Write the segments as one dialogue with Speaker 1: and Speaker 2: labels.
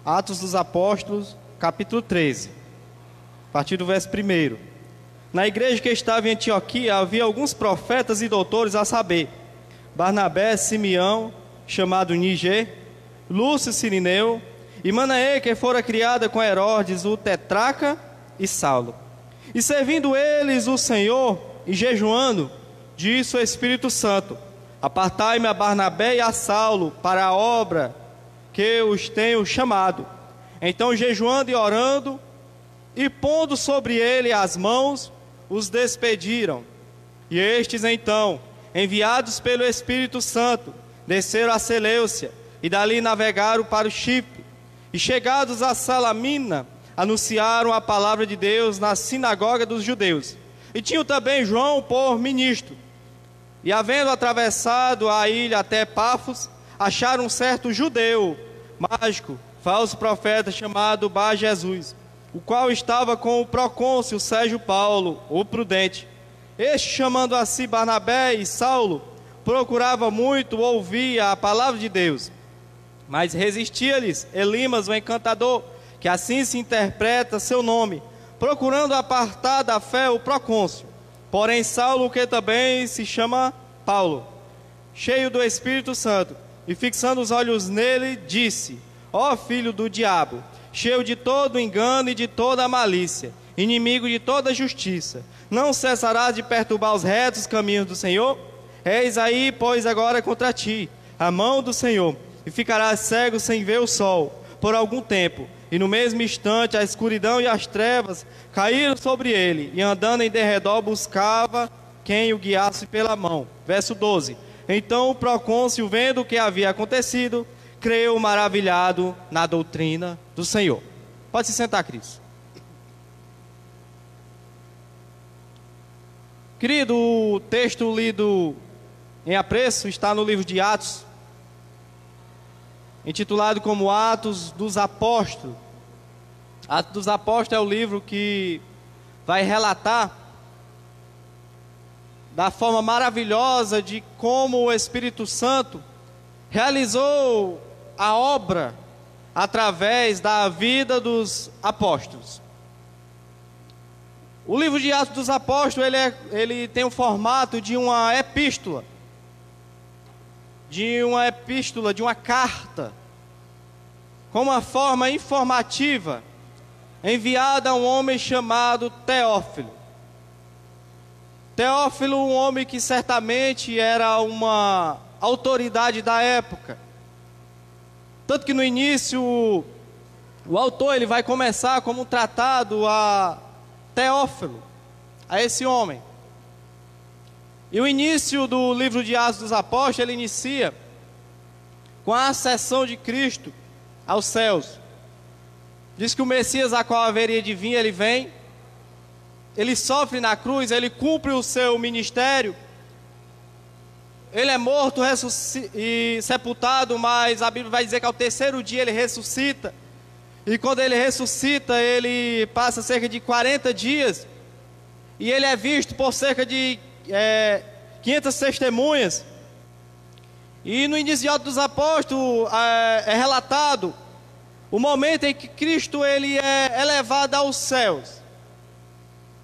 Speaker 1: Atos dos Apóstolos, capítulo 13, a partir do verso 1. Na igreja que estava em Antioquia havia alguns profetas e doutores, a saber, Barnabé, Simeão, chamado Níger, Lúcio Cirineu, e Manaém, que fora criada com Herodes, o tetrarca, e Saulo. E servindo eles o Senhor, e jejuando, disse o Espírito Santo: apartai-me a Barnabé e a Saulo para a obra que os tenho chamado. Então, jejuando e orando, e pondo sobre ele as mãos, os despediram. E estes então, enviados pelo Espírito Santo, desceram a Seleucia, e dali navegaram para o Chipre. E chegados a Salamina, anunciaram a palavra de Deus na sinagoga dos judeus. E tinham também João por ministro. E havendo atravessado a ilha até Pafos, acharam um certo judeu, mágico, falso profeta, chamado Bar Jesus, o qual estava com o procônsul Sérgio Paulo, o prudente. Este, chamando a si Barnabé e Saulo, procurava muito ouvir a palavra de Deus. Mas resistia-lhes Elimas, o encantador, que assim se interpreta seu nome, procurando apartar da fé o procônsul. Porém Saulo, que também se chama Paulo, cheio do Espírito Santo, e fixando os olhos nele, disse: ó filho do diabo, cheio de todo engano e de toda malícia, inimigo de toda justiça, não cessarás de perturbar os retos caminhos do Senhor? Eis aí, pois, agora contra ti a mão do Senhor, e ficarás cego sem ver o sol por algum tempo. E no mesmo instante a escuridão e as trevas caíram sobre ele, e andando em derredor buscava quem o guiasse pela mão. Verso 12. Então o procônsul, vendo o que havia acontecido, creu maravilhado na doutrina do Senhor. Pode se sentar, Cris. Querido, o texto lido em apreço está no livro de Atos, intitulado como Atos dos Apóstolos. Atos dos Apóstolos é o livro que vai relatar da forma maravilhosa de como o Espírito Santo realizou a obra através da vida dos apóstolos. O livro de Atos dos Apóstolos, ele tem o formato de uma epístola, de uma carta, com uma forma informativa, enviada a um homem chamado Teófilo. Teófilo, um homem que certamente era uma autoridade da época. Tanto que no início, o autor ele vai começar como um tratado a Teófilo, a esse homem. E o início do livro de Atos dos Apóstolos, ele inicia com a ascensão de Cristo aos céus. Diz que o Messias, a qual haveria de vir, ele vem, ele sofre na cruz, ele cumpre o seu ministério, ele é morto e sepultado, mas a Bíblia vai dizer que ao terceiro dia ele ressuscita. E quando ele ressuscita, ele passa cerca de 40 dias, e ele é visto por cerca de 500 testemunhas. E no início de Atos dos Apóstolos é relatado o momento em que Cristo ele é elevado aos céus.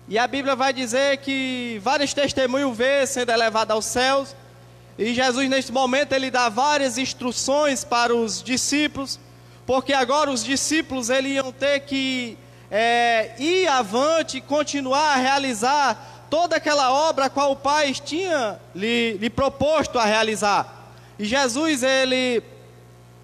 Speaker 1: E a Bíblia vai dizer que vários testemunhos vê sendo elevado aos céus. E Jesus nesse momento ele dá várias instruções para os discípulos, porque agora os discípulos eles iam ter que ir avante e continuar a realizar toda aquela obra a qual o Pai tinha lhe proposto a realizar. E Jesus ele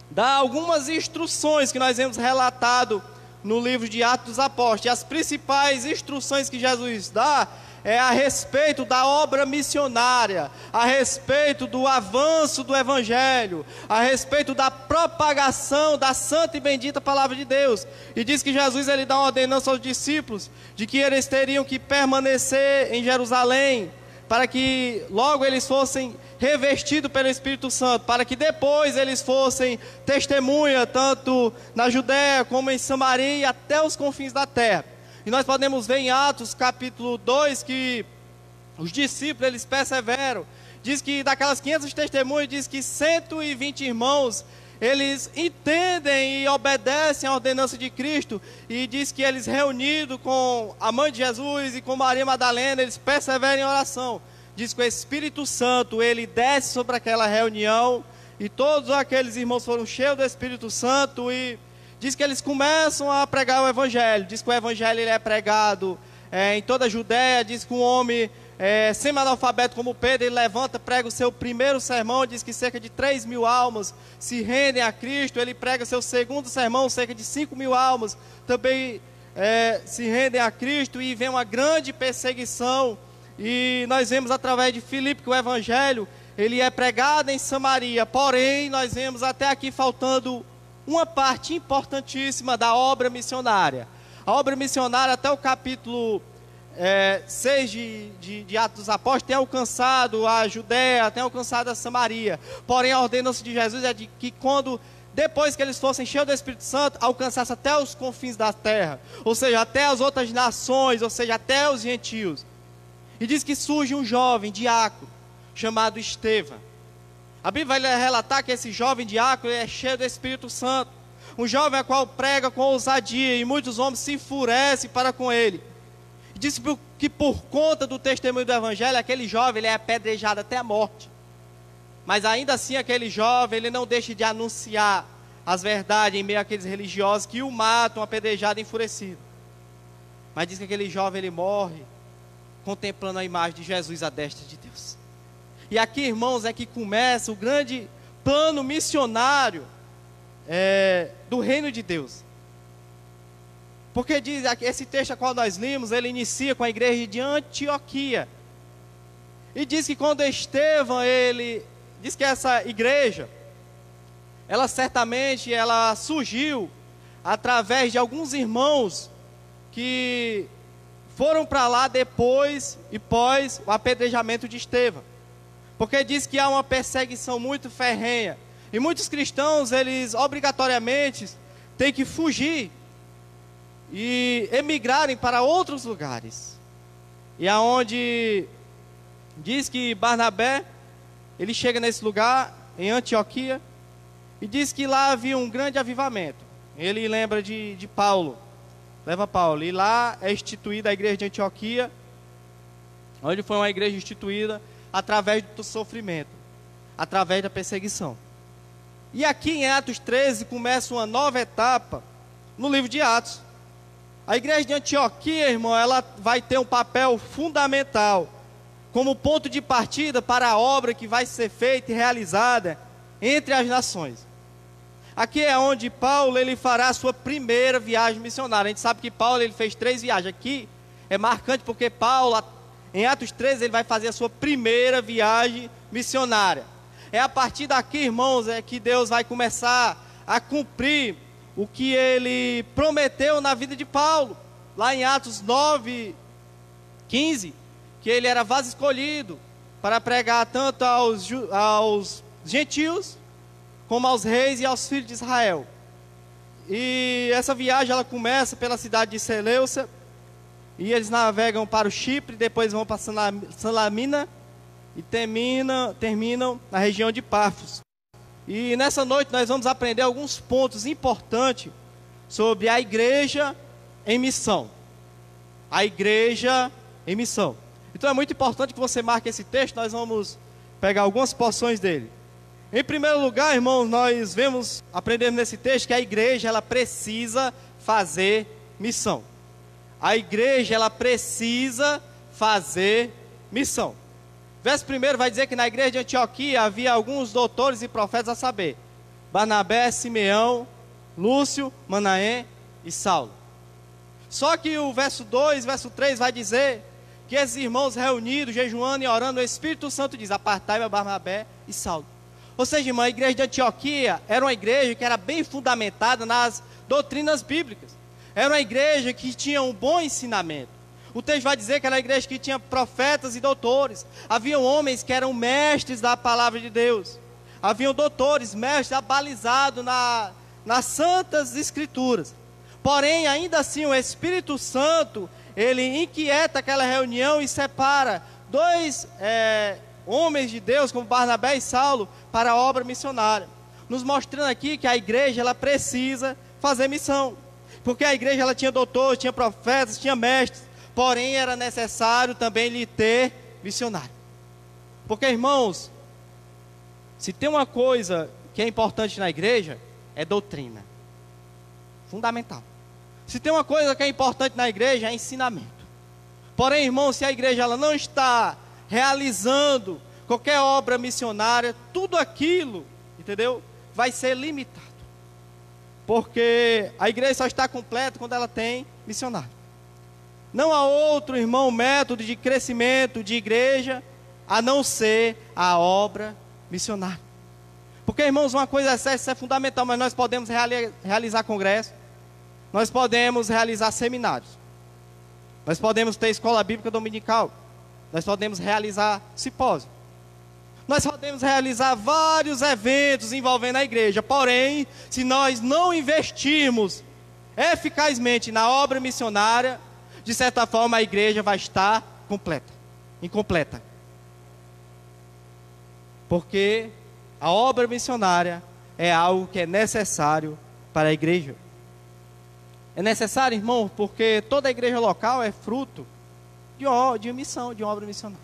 Speaker 1: dá algumas instruções que nós vemos relatado no livro de Atos dos Apóstolos. E as principais instruções que Jesus dá é a respeito da obra missionária, a respeito do avanço do Evangelho, a respeito da propagação da santa e bendita palavra de Deus. E diz que Jesus ele dá uma ordenança aos discípulos de que eles teriam que permanecer em Jerusalém, para que logo eles fossem revestidos pelo Espírito Santo, para que depois eles fossem testemunha tanto na Judéia como em Samaria e até os confins da terra. E nós podemos ver em Atos capítulo 2 que os discípulos eles perseveram. Diz que daquelas 500 testemunhas, diz que 120 irmãos eles entendem e obedecem à ordenança de Cristo, e diz que eles reunidos com a mãe de Jesus e com Maria Madalena, eles perseveram em oração. Diz que o Espírito Santo, ele desce sobre aquela reunião, e todos aqueles irmãos foram cheios do Espírito Santo, e diz que eles começam a pregar o Evangelho. Diz que o Evangelho ele é pregado em toda a Judéia. Diz que um homem semi-analfabeto como Pedro, ele levanta, prega o seu primeiro sermão. Diz que cerca de 3.000 almas se rendem a Cristo. Ele prega seu segundo sermão, cerca de 5.000 almas também se rendem a Cristo, e vem uma grande perseguição. E nós vemos através de Filipe que o Evangelho ele é pregado em Samaria. Porém, nós vemos até aqui faltando uma parte importantíssima da obra missionária. A obra missionária, até o capítulo 6 de Atos dos Apóstolos, tem alcançado a Judéia, tem alcançado a Samaria. Porém, a ordenança de Jesus é de que depois que eles fossem cheios do Espírito Santo, alcançasse até os confins da terra, ou seja, até as outras nações, ou seja, até os gentios. E diz que surge um jovem diácono chamado Estevão. A Bíblia vai relatar que esse jovem diácono é cheio do Espírito Santo, um jovem a qual prega com ousadia, e muitos homens se enfurecem para com ele. E diz que por conta do testemunho do Evangelho, aquele jovem ele é apedrejado até a morte. Mas ainda assim aquele jovem ele não deixa de anunciar as verdades em meio àqueles religiosos que o matam apedrejado e enfurecido. Mas diz que aquele jovem ele morre contemplando a imagem de Jesus à destra de Deus. E aqui, irmãos, é que começa o grande plano missionário do reino de Deus. Porque diz, esse texto a qual nós lemos, ele inicia com a igreja de Antioquia. E diz que quando Estevão, diz que essa igreja, ela certamente surgiu através de alguns irmãos que foram para lá depois e pós o apedrejamento de Estevão. Porque diz que há uma perseguição muito ferrenha. E muitos cristãos, eles obrigatoriamente têm que fugir e emigrarem para outros lugares. E aonde diz que Barnabé, ele chega nesse lugar, em Antioquia, e diz que lá havia um grande avivamento. Ele lembra de Paulo, leva Paulo, e lá é instituída a igreja de Antioquia, onde foi uma igreja instituída através do sofrimento, através da perseguição. E aqui em Atos 13 começa uma nova etapa no livro de Atos. A igreja de Antioquia, irmão, ela vai ter um papel fundamental como ponto de partida para a obra que vai ser feita e realizada entre as nações. Aqui é onde Paulo ele fará a sua primeira viagem missionária. A gente sabe que Paulo ele fez 3 viagens. Aqui é marcante porque Paulo, em Atos 13, ele vai fazer a sua primeira viagem missionária. É a partir daqui, irmãos, que Deus vai começar a cumprir o que ele prometeu na vida de Paulo. Lá em Atos 9:15, que ele era vaso escolhido para pregar tanto aos gentios, como aos reis e aos filhos de Israel. E essa viagem ela começa pela cidade de Seleucia, e eles navegam para o Chipre, depois vão para Salamina, e terminam na região de Pafos. E nessa noite nós vamos aprender alguns pontos importantes sobre a igreja em missão. A igreja em missão. Então é muito importante que você marque esse texto, nós vamos pegar algumas porções dele. Em primeiro lugar, irmãos, nós aprendemos nesse texto que a igreja ela precisa fazer missão. A igreja ela precisa fazer missão. Verso 1 vai dizer que na igreja de Antioquia havia alguns doutores e profetas, a saber, Barnabé, Simeão, Lúcio, Manaém e Saulo. Só que o verso 2, verso 3 vai dizer que esses irmãos reunidos, jejuando e orando, o Espírito Santo diz, apartai-me Barnabé e Saulo. Ou seja, irmão, a igreja de Antioquia era uma igreja que era bem fundamentada nas doutrinas bíblicas. Era uma igreja que tinha um bom ensinamento. O texto vai dizer que era uma igreja que tinha profetas e doutores. Haviam homens que eram mestres da palavra de Deus. Haviam doutores, mestres abalizados nas santas escrituras. Porém, ainda assim, o Espírito Santo, ele inquieta aquela reunião e separa 2 homens de Deus, como Barnabé e Saulo, para a obra missionária. nos mostrando aqui que a igreja ela precisa fazer missão. Porque a igreja ela tinha doutores, tinha profetas, tinha mestres, porém era necessário também lhe ter missionário. Porque, irmãos, se tem uma coisa que é importante na igreja, é doutrina. Fundamental. Se tem uma coisa que é importante na igreja, é ensinamento. Porém, irmãos, se a igreja ela não está realizando qualquer obra missionária, tudo aquilo, entendeu? Vai ser limitado. Porque a igreja só está completa quando ela tem missionário. Não há outro, irmão, método de crescimento de igreja, a não ser a obra missionária. Porque, irmãos, uma coisa é certa, isso é fundamental, mas nós podemos realizar congressos, nós podemos realizar seminários, nós podemos ter escola bíblica dominical, nós podemos realizar simpósio, nós podemos realizar vários eventos envolvendo a igreja. Porém, se nós não investirmos eficazmente na obra missionária, de certa forma a igreja vai estar incompleta. Porque a obra missionária é algo que é necessário para a igreja. É necessário, irmão, porque toda a igreja local é fruto de missão, de uma obra missionária.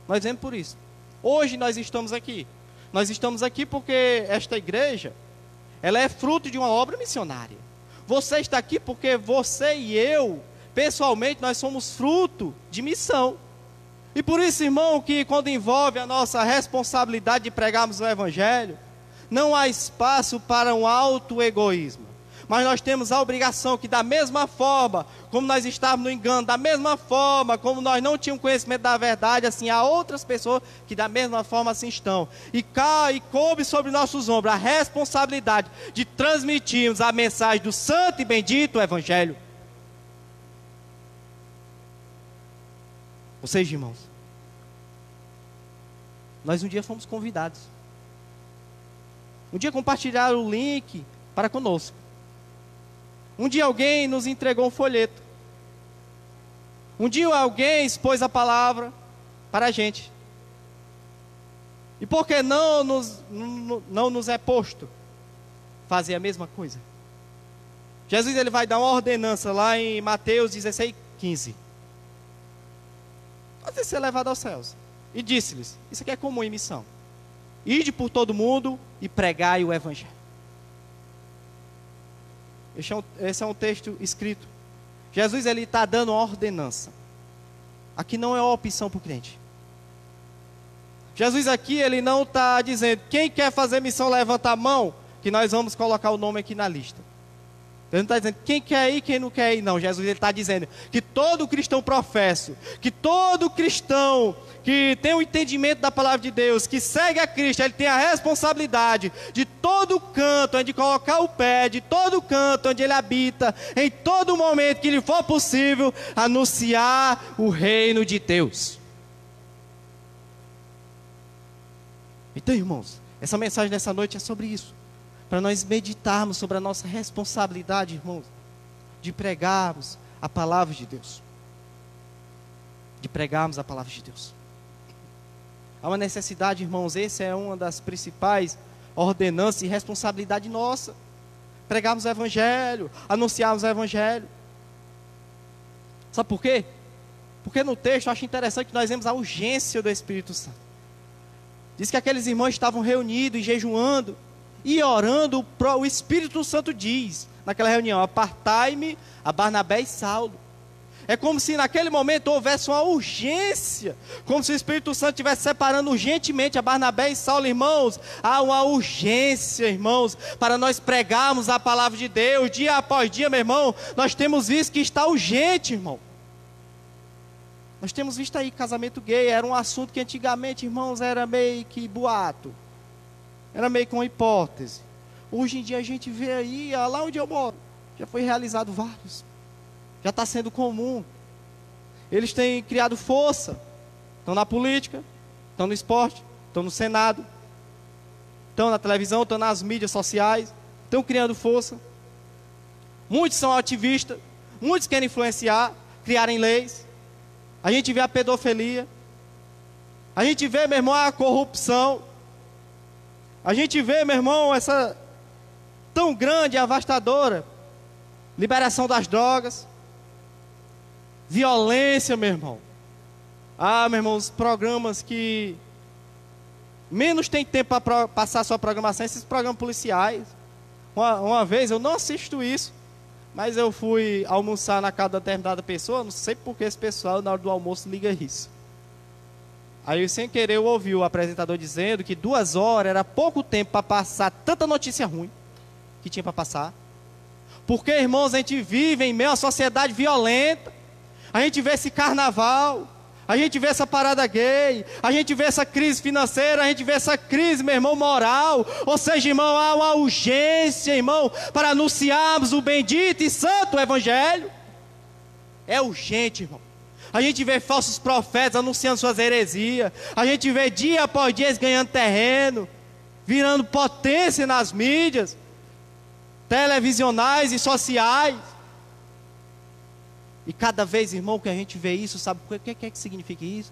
Speaker 1: Nós vemos por isso. Hoje nós estamos aqui. Nós estamos aqui porque esta igreja, ela é fruto de uma obra missionária. Você está aqui porque você e eu, pessoalmente, nós somos fruto de missão. E por isso, irmão, que quando envolve a nossa responsabilidade de pregarmos o evangelho, não há espaço para um auto-egoísmo. Mas nós temos a obrigação que da mesma forma como nós estávamos no engano, da mesma forma como nós não tínhamos conhecimento da verdade, assim há outras pessoas que da mesma forma assim estão. E coube sobre nossos ombros a responsabilidade de transmitirmos a mensagem do santo e bendito evangelho. Ou seja, irmãos, nós um dia fomos convidados. Um dia compartilharam o link para conosco. Um dia alguém nos entregou um folheto. Um dia alguém expôs a palavra para a gente. E por que não nos é posto fazer a mesma coisa? Jesus ele vai dar uma ordenança lá em Mateus 16:15. Pode ser levado aos céus. E disse-lhes, isso aqui é comum em missão: ide por todo mundo e pregai o evangelho. Esse é um texto escrito. Jesus ele está dando uma ordenança. Aqui não é uma opção para o crente. Jesus aqui ele não está dizendo, quem quer fazer missão levanta a mão, que nós vamos colocar o nome aqui na lista. Ele não está dizendo quem quer ir, quem não quer ir, não. Jesus ele está dizendo que todo cristão professo, que todo cristão que tem o entendimento da palavra de Deus, que segue a Cristo, ele tem a responsabilidade de todo canto onde colocar o pé, de todo canto onde ele habita, em todo momento que lhe for possível, anunciar o reino de Deus. Então, irmãos, essa mensagem dessa noite é sobre isso. Para nós meditarmos sobre a nossa responsabilidade, irmãos, de pregarmos a palavra de Deus. De pregarmos a palavra de Deus. Há uma necessidade, irmãos, essa é uma das principais ordenanças e responsabilidade nossa. Pregarmos o evangelho, anunciarmos o evangelho. Sabe por quê? Porque no texto eu acho interessante que nós vemos a urgência do Espírito Santo. Diz que aqueles irmãos estavam reunidos e jejuando e orando. O Espírito Santo diz naquela reunião: apartai-me a Barnabé e Saulo. É como se naquele momento houvesse uma urgência, como se o Espírito Santo estivesse separando urgentemente a Barnabé e Saulo. Irmãos, há uma urgência, irmãos, para nós pregarmos a palavra de Deus, dia após dia, meu irmão. Nós temos visto que está urgente, irmão. Nós temos visto aí casamento gay, era um assunto que antigamente, irmãos, era meio que boato, era meio que uma hipótese. Hoje em dia a gente vê aí, lá onde eu moro, já foi realizado vários. Já está sendo comum. Eles têm criado força. Estão na política, estão no esporte, estão no Senado, estão na televisão, estão nas mídias sociais, estão criando força. Muitos são ativistas, muitos querem influenciar, criarem leis. A gente vê a pedofilia, a gente vê, meu irmão, a corrupção. A gente vê, meu irmão, essa tão grande e avastadora liberação das drogas, violência, meu irmão. Ah, meu irmão, os programas que menos tem tempo para passar sua programação, esses programas policiais. Uma vez, eu não assisto isso, mas eu fui almoçar na casa de determinada pessoa, não sei porque esse pessoal na hora do almoço liga isso. Aí, sem querer, eu ouvi o apresentador dizendo que 2 horas era pouco tempo para passar tanta notícia ruim que tinha para passar. Porque, irmãos, a gente vive em meio a uma sociedade violenta. A gente vê esse carnaval, a gente vê essa parada gay, a gente vê essa crise financeira, a gente vê essa crise, meu irmão, moral. Ou seja, irmão, há uma urgência, irmão, para anunciarmos o bendito e santo evangelho. É urgente, irmão. A gente vê falsos profetas anunciando suas heresias. A gente vê dia após dia eles ganhando terreno, virando potência nas mídias televisionais e sociais. E cada vez, irmão, que a gente vê isso, sabe o que é que significa isso?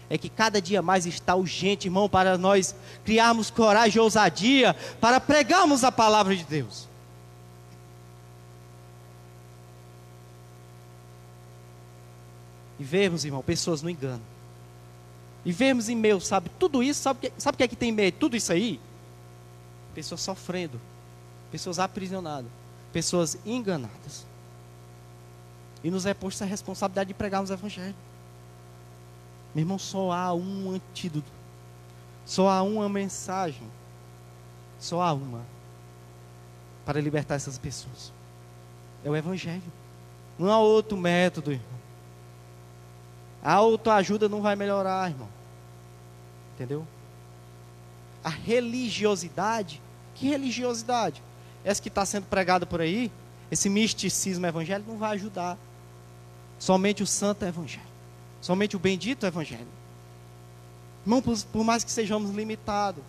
Speaker 1: É que cada dia mais está urgente, irmão, para nós criarmos coragem e ousadia para pregarmos a palavra de Deus. E vermos, irmão, pessoas no engano. E vermos em meio, sabe, tudo isso, sabe o que é que tem meio? Tudo isso aí? Pessoas sofrendo, pessoas aprisionadas, pessoas enganadas. E nos é posta a responsabilidade de pregarmos o evangelho. Meu irmão, só há um antídoto. Só há uma mensagem. Só há uma. Para libertar essas pessoas. É o evangelho. Não há outro método, irmão. A autoajuda não vai melhorar, irmão. Entendeu? A religiosidade. Que religiosidade? Essa que está sendo pregada por aí, esse misticismo evangélico não vai ajudar. Somente o santo evangelho. Somente o bendito evangelho. Irmão, por mais que sejamos limitados,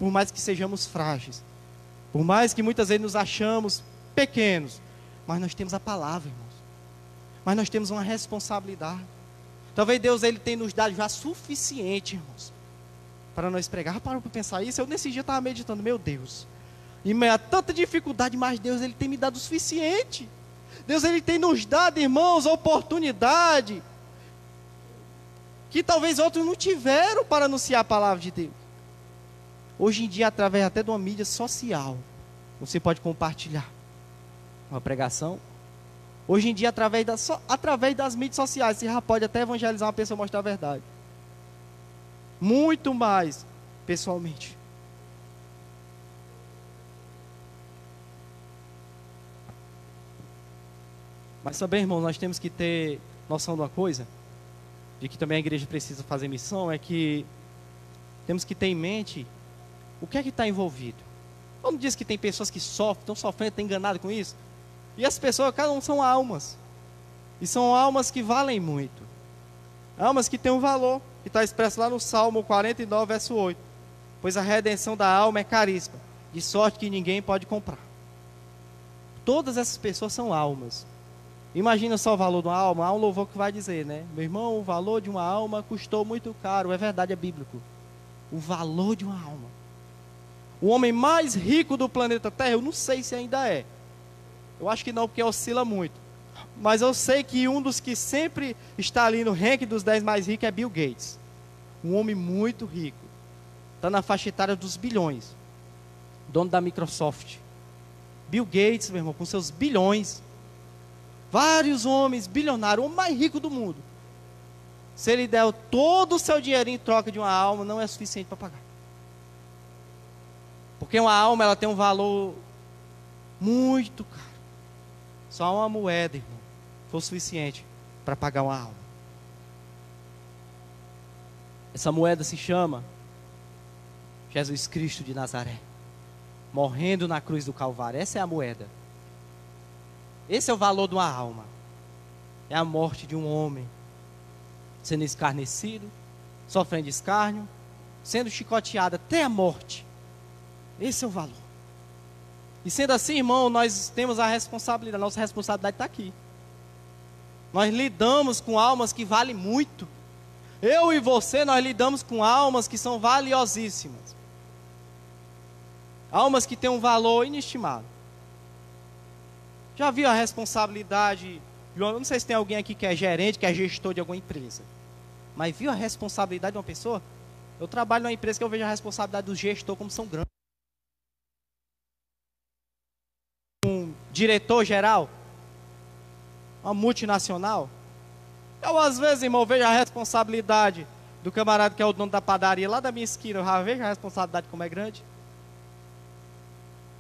Speaker 1: por mais que sejamos frágeis, por mais que muitas vezes nos achamos pequenos, mas nós temos a palavra, irmãos. Mas nós temos uma responsabilidade. Talvez Deus ele tenha nos dado já suficiente, irmãos, para nós pregar. Parou para pensar isso? Eu nesse dia estava meditando, meu Deus, em meio a tanta dificuldade, mas Deus ele tem me dado o suficiente. Deus ele tem nos dado, irmãos, a oportunidade que talvez outros não tiveram para anunciar a palavra de Deus. Hoje em dia, através até de uma mídia social, você pode compartilhar uma pregação. Hoje em dia, através das mídias sociais, você já pode até evangelizar uma pessoa, mostrar a verdade. Muito mais pessoalmente. Mas também, irmão, nós temos que ter noção de uma coisa, de que também a igreja precisa fazer missão, é que temos que ter em mente o que é que está envolvido. Não diz que tem pessoas que sofrem, estão sofrendo, estão enganadas com isso. E as pessoas, cada um são almas. E são almas que valem muito. Almas que têm um valor, que está expresso lá no Salmo 49, verso 8. Pois a redenção da alma é caríssima, de sorte que ninguém pode comprar. Todas essas pessoas são almas. Imagina só o valor de uma alma. Há um louvor que vai dizer, né? Meu irmão, o valor de uma alma custou muito caro. É verdade, é bíblico. O valor de uma alma. O homem mais rico do planeta Terra, eu não sei se ainda é. Eu acho que não, porque oscila muito. Mas eu sei que um dos que sempre está ali no ranking dos 10 mais ricos é Bill Gates. Um homem muito rico. Está na faixa etária dos bilhões. Dono da Microsoft. Bill Gates, meu irmão, com seus bilhões. Vários homens bilionários, o homem mais rico do mundo. Se ele der todo o seu dinheiro em troca de uma alma, não é suficiente para pagar. Porque uma alma, ela tem um valor muito caro. Só uma moeda, irmão, foi suficiente para pagar uma alma. Essa moeda se chama Jesus Cristo de Nazaré, morrendo na cruz do Calvário. Essa é a moeda. Esse é o valor de uma alma. É a morte de um homem, sendo escarnecido, sofrendo escárnio, sendo chicoteado até a morte. Esse é o valor. E sendo assim, irmão, nós temos a responsabilidade. A nossa responsabilidade está aqui. Nós lidamos com almas que valem muito. Eu e você, nós lidamos com almas que são valiosíssimas. Almas que têm um valor inestimável. Já viu a responsabilidade? Eu não sei se tem alguém aqui que é gerente, que é gestor de alguma empresa. Mas viu a responsabilidade de uma pessoa? Eu trabalho numa empresa que eu vejo a responsabilidade do gestor como são grandes. Um diretor geral, uma multinacional. Eu, às vezes, irmão, vejo a responsabilidade do camarada que é o dono da padaria lá da minha esquina. Eu já vejo a responsabilidade como é grande.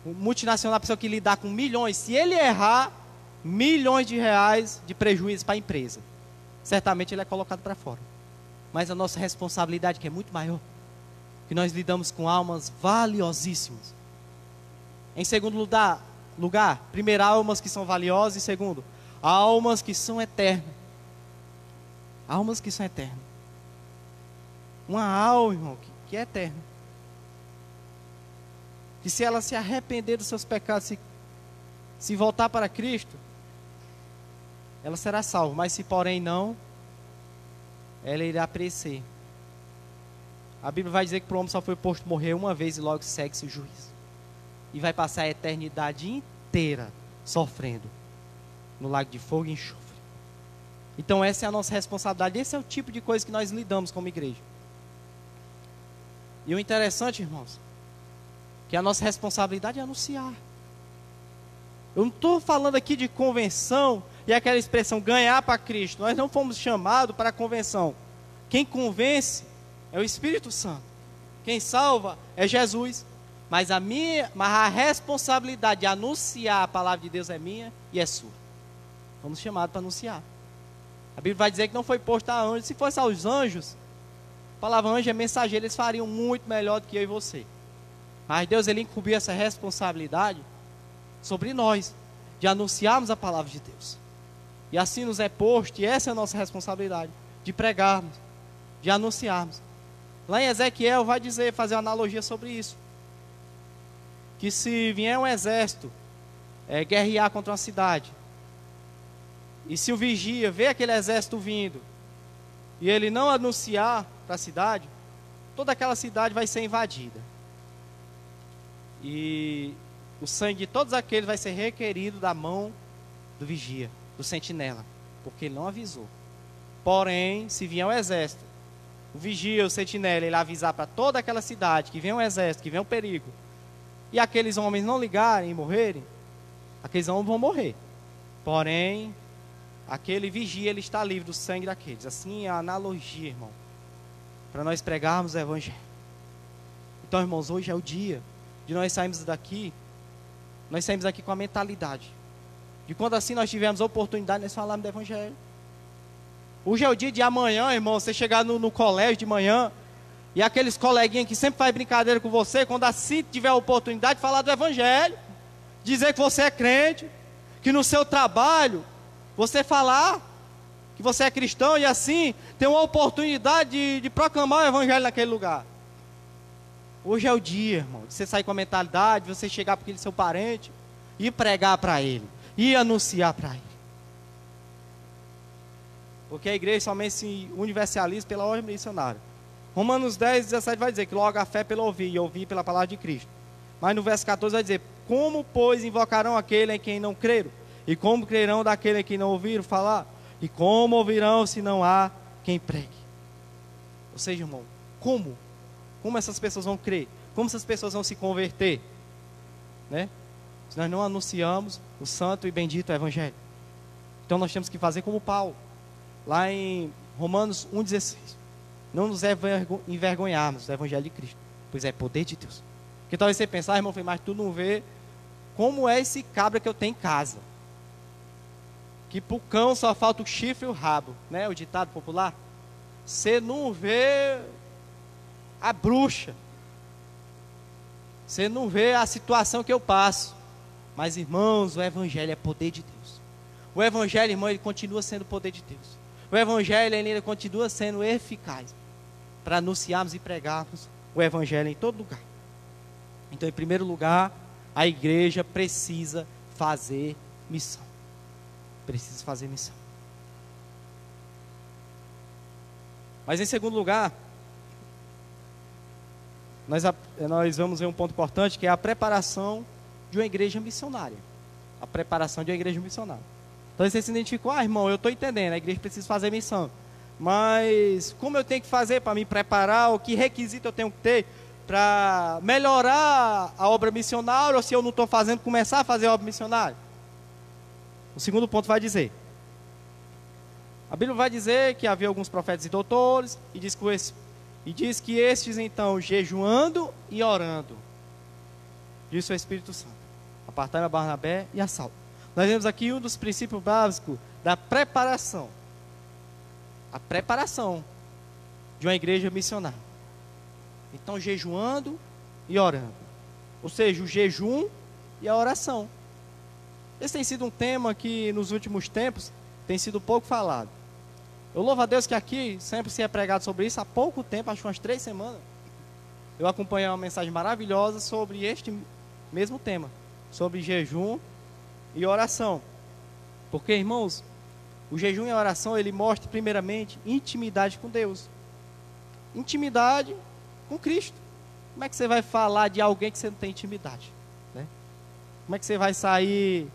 Speaker 1: O multinacional é a pessoa que lidar com milhões. Se ele errar, milhões de reais de prejuízo para a empresa. Certamente ele é colocado para fora. Mas a nossa responsabilidade, que é muito maior, que nós lidamos com almas valiosíssimas. Em segundo lugar, primeiro, almas que são valiosas. E segundo, almas que são eternas. Almas que são eternas. Uma alma, irmão, que é eterna. Que se ela se arrepender dos seus pecados, se voltar para Cristo, ela será salva. Mas se porém não, ela irá perecer. A Bíblia vai dizer que para o homem só foi posto morrer uma vez e logo segue-se o juízo. E vai passar a eternidade inteira sofrendo no lago de fogo e enxofre. Então essa é a nossa responsabilidade. Esse é o tipo de coisa que nós lidamos como igreja. E o interessante, irmãos, que a nossa responsabilidade é anunciar. Eu não estou falando aqui de convenção e aquela expressão ganhar para Cristo. Nós não fomos chamados para a convenção. Quem convence é o Espírito Santo. Quem salva é Jesus. Mas a responsabilidade de anunciar a palavra de Deus é minha e é sua. Fomos chamados para anunciar. A Bíblia vai dizer que não foi posto a anjos. Se fosse aos anjos, a palavra anjo é mensageiro, eles fariam muito melhor do que eu e você. Mas Deus, ele incumbiu essa responsabilidade sobre nós, de anunciarmos a palavra de Deus. E assim nos é posto, e essa é a nossa responsabilidade, de pregarmos, de anunciarmos. Lá em Ezequiel vai dizer, fazer uma analogia sobre isso. Que se vier um exército guerrear contra uma cidade, e se o vigia vê aquele exército vindo, e ele não anunciar para a cidade, toda aquela cidade vai ser invadida. E o sangue de todos aqueles vai ser requerido da mão do vigia, do sentinela, porque ele não avisou. Porém, se vier um exército, o vigia, o sentinela, ele avisar para toda aquela cidade que vem um exército, que vem um perigo, e aqueles homens não ligarem e morrerem, aqueles homens vão morrer. Porém, aquele vigia, ele está livre do sangue daqueles. Assim é a analogia, irmão, para nós pregarmos o evangelho. Então, irmãos, hoje é o dia de nós sairmos daqui. Nós saímos aqui com a mentalidade de quando assim nós tivermos a oportunidade, nós falarmos do evangelho. Hoje é o dia de amanhã, irmão, você chegar no colégio de manhã, e aqueles coleguinhas que sempre faz brincadeira com você, quando assim tiver a oportunidade de falar do evangelho, dizer que você é crente, que no seu trabalho você falar que você é cristão, e assim ter uma oportunidade de proclamar o evangelho naquele lugar. Hoje é o dia, irmão, de você sair com a mentalidade, de você chegar para aquele seu parente e pregar para ele, e anunciar para ele. Porque a igreja somente se universaliza pela ordem missionária. Romanos 10, 17 vai dizer que logo a fé pelo ouvir, e ouvir pela palavra de Cristo. Mas no verso 14 vai dizer: como, pois, invocarão aquele em quem não creram? E como crerão daquele em quem não ouviram falar? E como ouvirão se não há quem pregue? Ou seja, irmão, como essas pessoas vão crer? Como essas pessoas vão se converter? Né? Se nós não anunciamos o santo e bendito evangelho. Então nós temos que fazer como Paulo, lá em Romanos 1,16. Não nos envergonharmos do evangelho de Cristo, pois é poder de Deus. Porque talvez você pense, irmão, mas tu não vê como é esse cabra que eu tenho em casa. Que pro cão só falta o chifre e o rabo, né? O ditado popular. Você não vê a bruxa. Você não vê a situação que eu passo. Mas, irmãos, o evangelho é poder de Deus. O evangelho, irmão, ele continua sendo poder de Deus. O evangelho, ele continua sendo eficaz para anunciarmos e pregarmos o evangelho em todo lugar. Então, em primeiro lugar, a igreja precisa fazer missão. Precisa fazer missão. Mas em segundo lugar, nós vamos ver um ponto importante, que é a preparação de uma igreja missionária. A preparação de uma igreja missionária. Então você se identificou, irmão, eu estou entendendo, a igreja precisa fazer missão. Mas como eu tenho que fazer para me preparar, o que requisito eu tenho que ter para melhorar a obra missionária, ou se eu não estou fazendo, começar a fazer a obra missionária? O segundo ponto vai dizer. A Bíblia vai dizer que havia alguns profetas e doutores, e diz que estes então, jejuando e orando, disse o Espírito Santo, apartai a Barnabé e a Saulo. Nós vemos aqui um dos princípios básicos da preparação. A preparação de uma igreja missionária. Então, jejuando e orando. Ou seja, o jejum e a oração. Esse tem sido um tema que nos últimos tempos tem sido pouco falado. Eu louvo a Deus que aqui sempre se é pregado sobre isso. Há pouco tempo, acho que umas 3 semanas, eu acompanhei uma mensagem maravilhosa sobre este mesmo tema. Sobre jejum e oração. Porque, irmãos, o jejum e a oração, ele mostra primeiramente intimidade com Deus. Intimidade com Cristo. Como é que você vai falar de alguém que você não tem intimidade? Né? Como é que você vai sair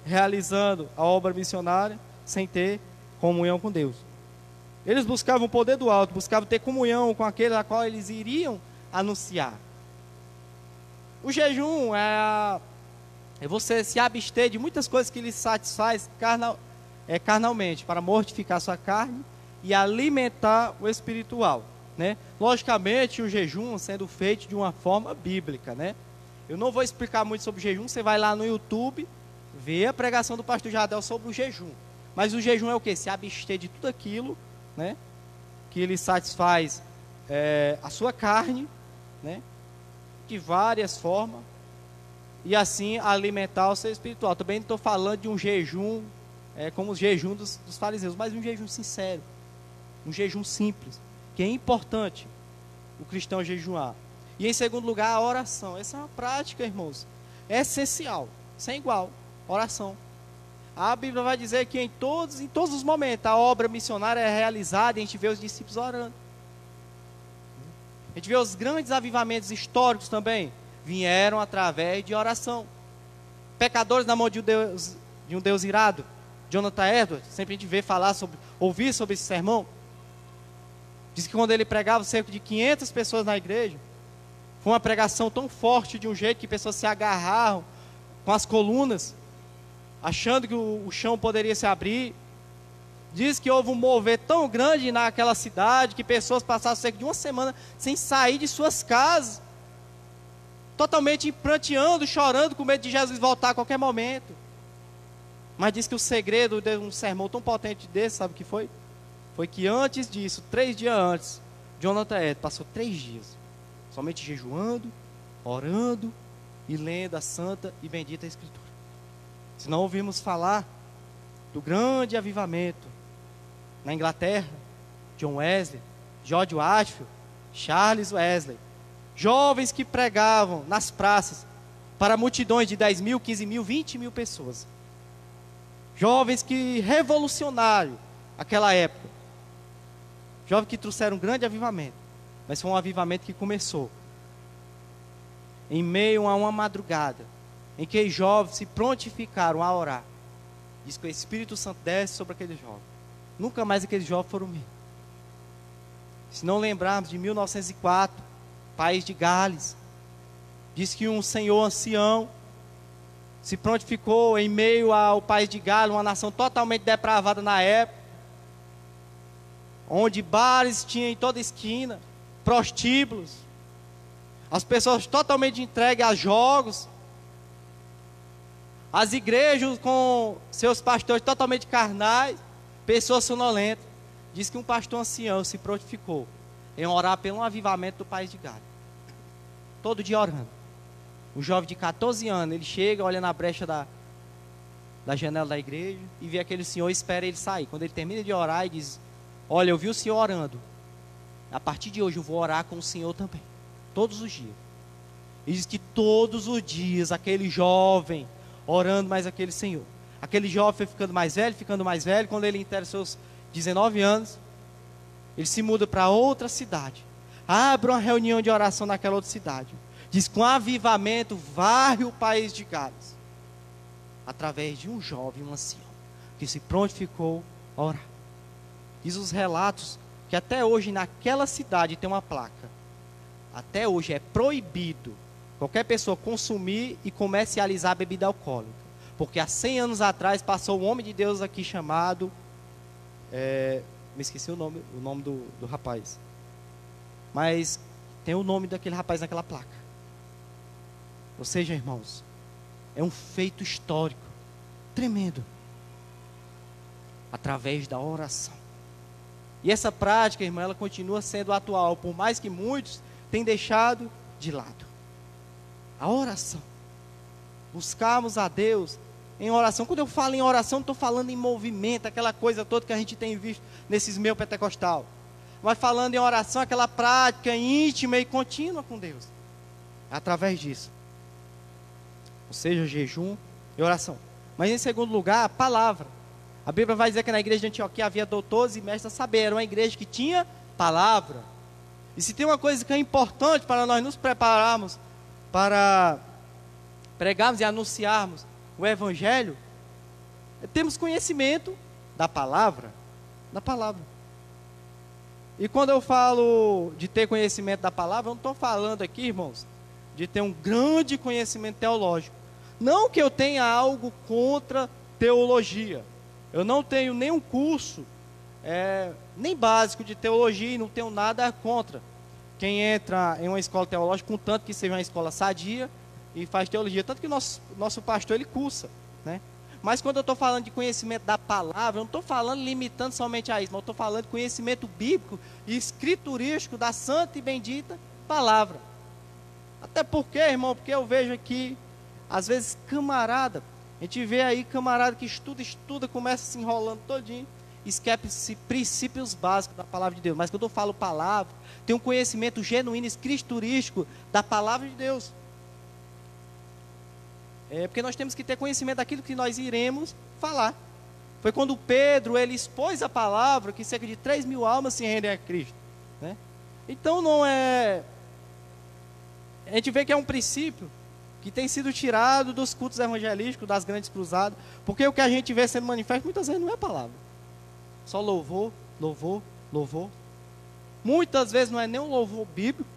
Speaker 1: realizando a obra missionária sem ter comunhão com Deus? Eles buscavam o poder do alto, buscavam ter comunhão com aquele a qual eles iriam anunciar. O jejum é você se abster de muitas coisas que lhe satisfaz carnalmente, para mortificar sua carne e alimentar o espiritual, né? Logicamente, o jejum sendo feito de uma forma bíblica, né? Eu não vou explicar muito sobre o jejum, você vai lá no YouTube, vê a pregação do pastor Jardel sobre o jejum. Mas o jejum é o quê? Se abster de tudo aquilo, né, que lhe satisfaz a sua carne, né, de várias formas, e assim alimentar o seu espiritual. Também não estou falando de um jejum como o jejum dos fariseus, mas um jejum sincero, um jejum simples, que é importante o cristão jejuar. E em segundo lugar, a oração. Essa é uma prática, irmãos, essencial, sem igual, oração. A Bíblia vai dizer que em todos os momentos a obra missionária é realizada e a gente vê os discípulos orando. A gente vê os grandes avivamentos históricos também, vieram através de oração. Pecadores na mão de um Deus irado, Jonathan Edwards, sempre a gente vê ouvir sobre esse sermão. Diz que quando ele pregava, cerca de 500 pessoas na igreja. Foi uma pregação tão forte, de um jeito que pessoas se agarraram com as colunas, achando que o chão poderia se abrir. Diz que houve um mover tão grande naquela cidade, que pessoas passaram cerca de uma semana sem sair de suas casas, totalmente pranteando, chorando, com medo de Jesus voltar a qualquer momento. Mas diz que o segredo de um sermão tão potente desse, sabe o que foi? Foi que antes disso, 3 dias antes, Jonathan Edwards passou 3 dias somente jejuando, orando e lendo a santa e bendita Escritura. Se não ouvirmos falar do grande avivamento na Inglaterra, John Wesley, George Whitefield, Charles Wesley, jovens que pregavam nas praças para multidões de 10 mil, 15 mil, 20 mil pessoas. Jovens que revolucionaram aquela época. Jovens que trouxeram um grande avivamento. Mas foi um avivamento que começou em meio a uma madrugada, em que os jovens se prontificaram a orar. Diz que o Espírito Santo desce sobre aqueles jovens. Nunca mais aqueles jovens foram mesmo. Se não lembrarmos de 1904, país de Gales, diz que um senhor ancião se prontificou em meio ao país de Gales, uma nação totalmente depravada na época, onde bares tinham em toda esquina, prostíbulos, as pessoas totalmente entregues a jogos, as igrejas com seus pastores totalmente carnais, pessoas sonolentas. Diz que um pastor ancião se prontificou em orar pelo avivamento do país de Gales, todo dia orando. Um jovem de 14 anos, ele chega, olha na brecha da janela da igreja e vê aquele senhor e espera ele sair. Quando ele termina de orar, ele diz: olha, eu vi o senhor orando, a partir de hoje eu vou orar com o senhor também, todos os dias. E diz que todos os dias aquele jovem orando mais aquele senhor. Aquele jovem foi ficando mais velho. Quando ele inteira seus 19 anos, ele se muda para outra cidade, abre uma reunião de oração naquela outra cidade. Diz, com avivamento, varre o país de Gales. Através de um jovem, um ancião, que se prontificou a orar. Diz os relatos que até hoje naquela cidade tem uma placa. Até hoje é proibido qualquer pessoa consumir e comercializar bebida alcoólica. Porque há 100 anos atrás passou um homem de Deus aqui chamado... me esqueci o nome do rapaz. Mas tem o nome daquele rapaz naquela placa. Ou seja, irmãos, é um feito histórico tremendo. Através da oração. E essa prática, irmão, ela continua sendo atual, por mais que muitos tenham deixado de lado. A oração. Buscarmos a Deus em oração. Quando eu falo em oração, não estou falando em movimento, aquela coisa toda que a gente tem visto nesses meios pentecostal. Mas falando em oração, aquela prática íntima e contínua com Deus. Através disso. Ou seja, jejum e oração. Mas em segundo lugar, a palavra. A Bíblia vai dizer que na igreja de Antioquia havia doutores e mestres a saber. Era uma igreja que tinha palavra. E se tem uma coisa que é importante para nós nos prepararmos para pregarmos e anunciarmos o Evangelho, temos conhecimento da palavra. Da palavra. E quando eu falo de ter conhecimento da palavra, eu não estou falando aqui, irmãos, de ter um grande conhecimento teológico. Não que eu tenha algo contra teologia. Eu não tenho nenhum curso, nem básico de teologia, e não tenho nada contra quem entra em uma escola teológica, contanto que seja uma escola sadia e faz teologia. Tanto que nosso pastor, ele cursa, né? Mas quando eu estou falando de conhecimento da palavra, eu não estou falando limitando somente a isso, mas eu estou falando de conhecimento bíblico e escriturístico da santa e bendita palavra. Até porque, irmão, porque eu vejo aqui, às vezes, camarada, a gente vê aí camarada que estuda, começa se enrolando todinho, esquece princípios básicos da palavra de Deus. Mas quando eu falo palavra, tem um conhecimento genuíno, escriturístico da palavra de Deus. Porque nós temos que ter conhecimento daquilo que nós iremos falar. Foi quando Pedro, ele expôs a palavra, que cerca de 3.000 almas se rendem a Cristo, né? Então não é... A gente vê que é um princípio que tem sido tirado dos cultos evangelísticos, das grandes cruzadas, porque o que a gente vê sendo manifesto, muitas vezes não é palavra. Só louvor, louvor, louvor. Muitas vezes não é nem um louvor bíblico,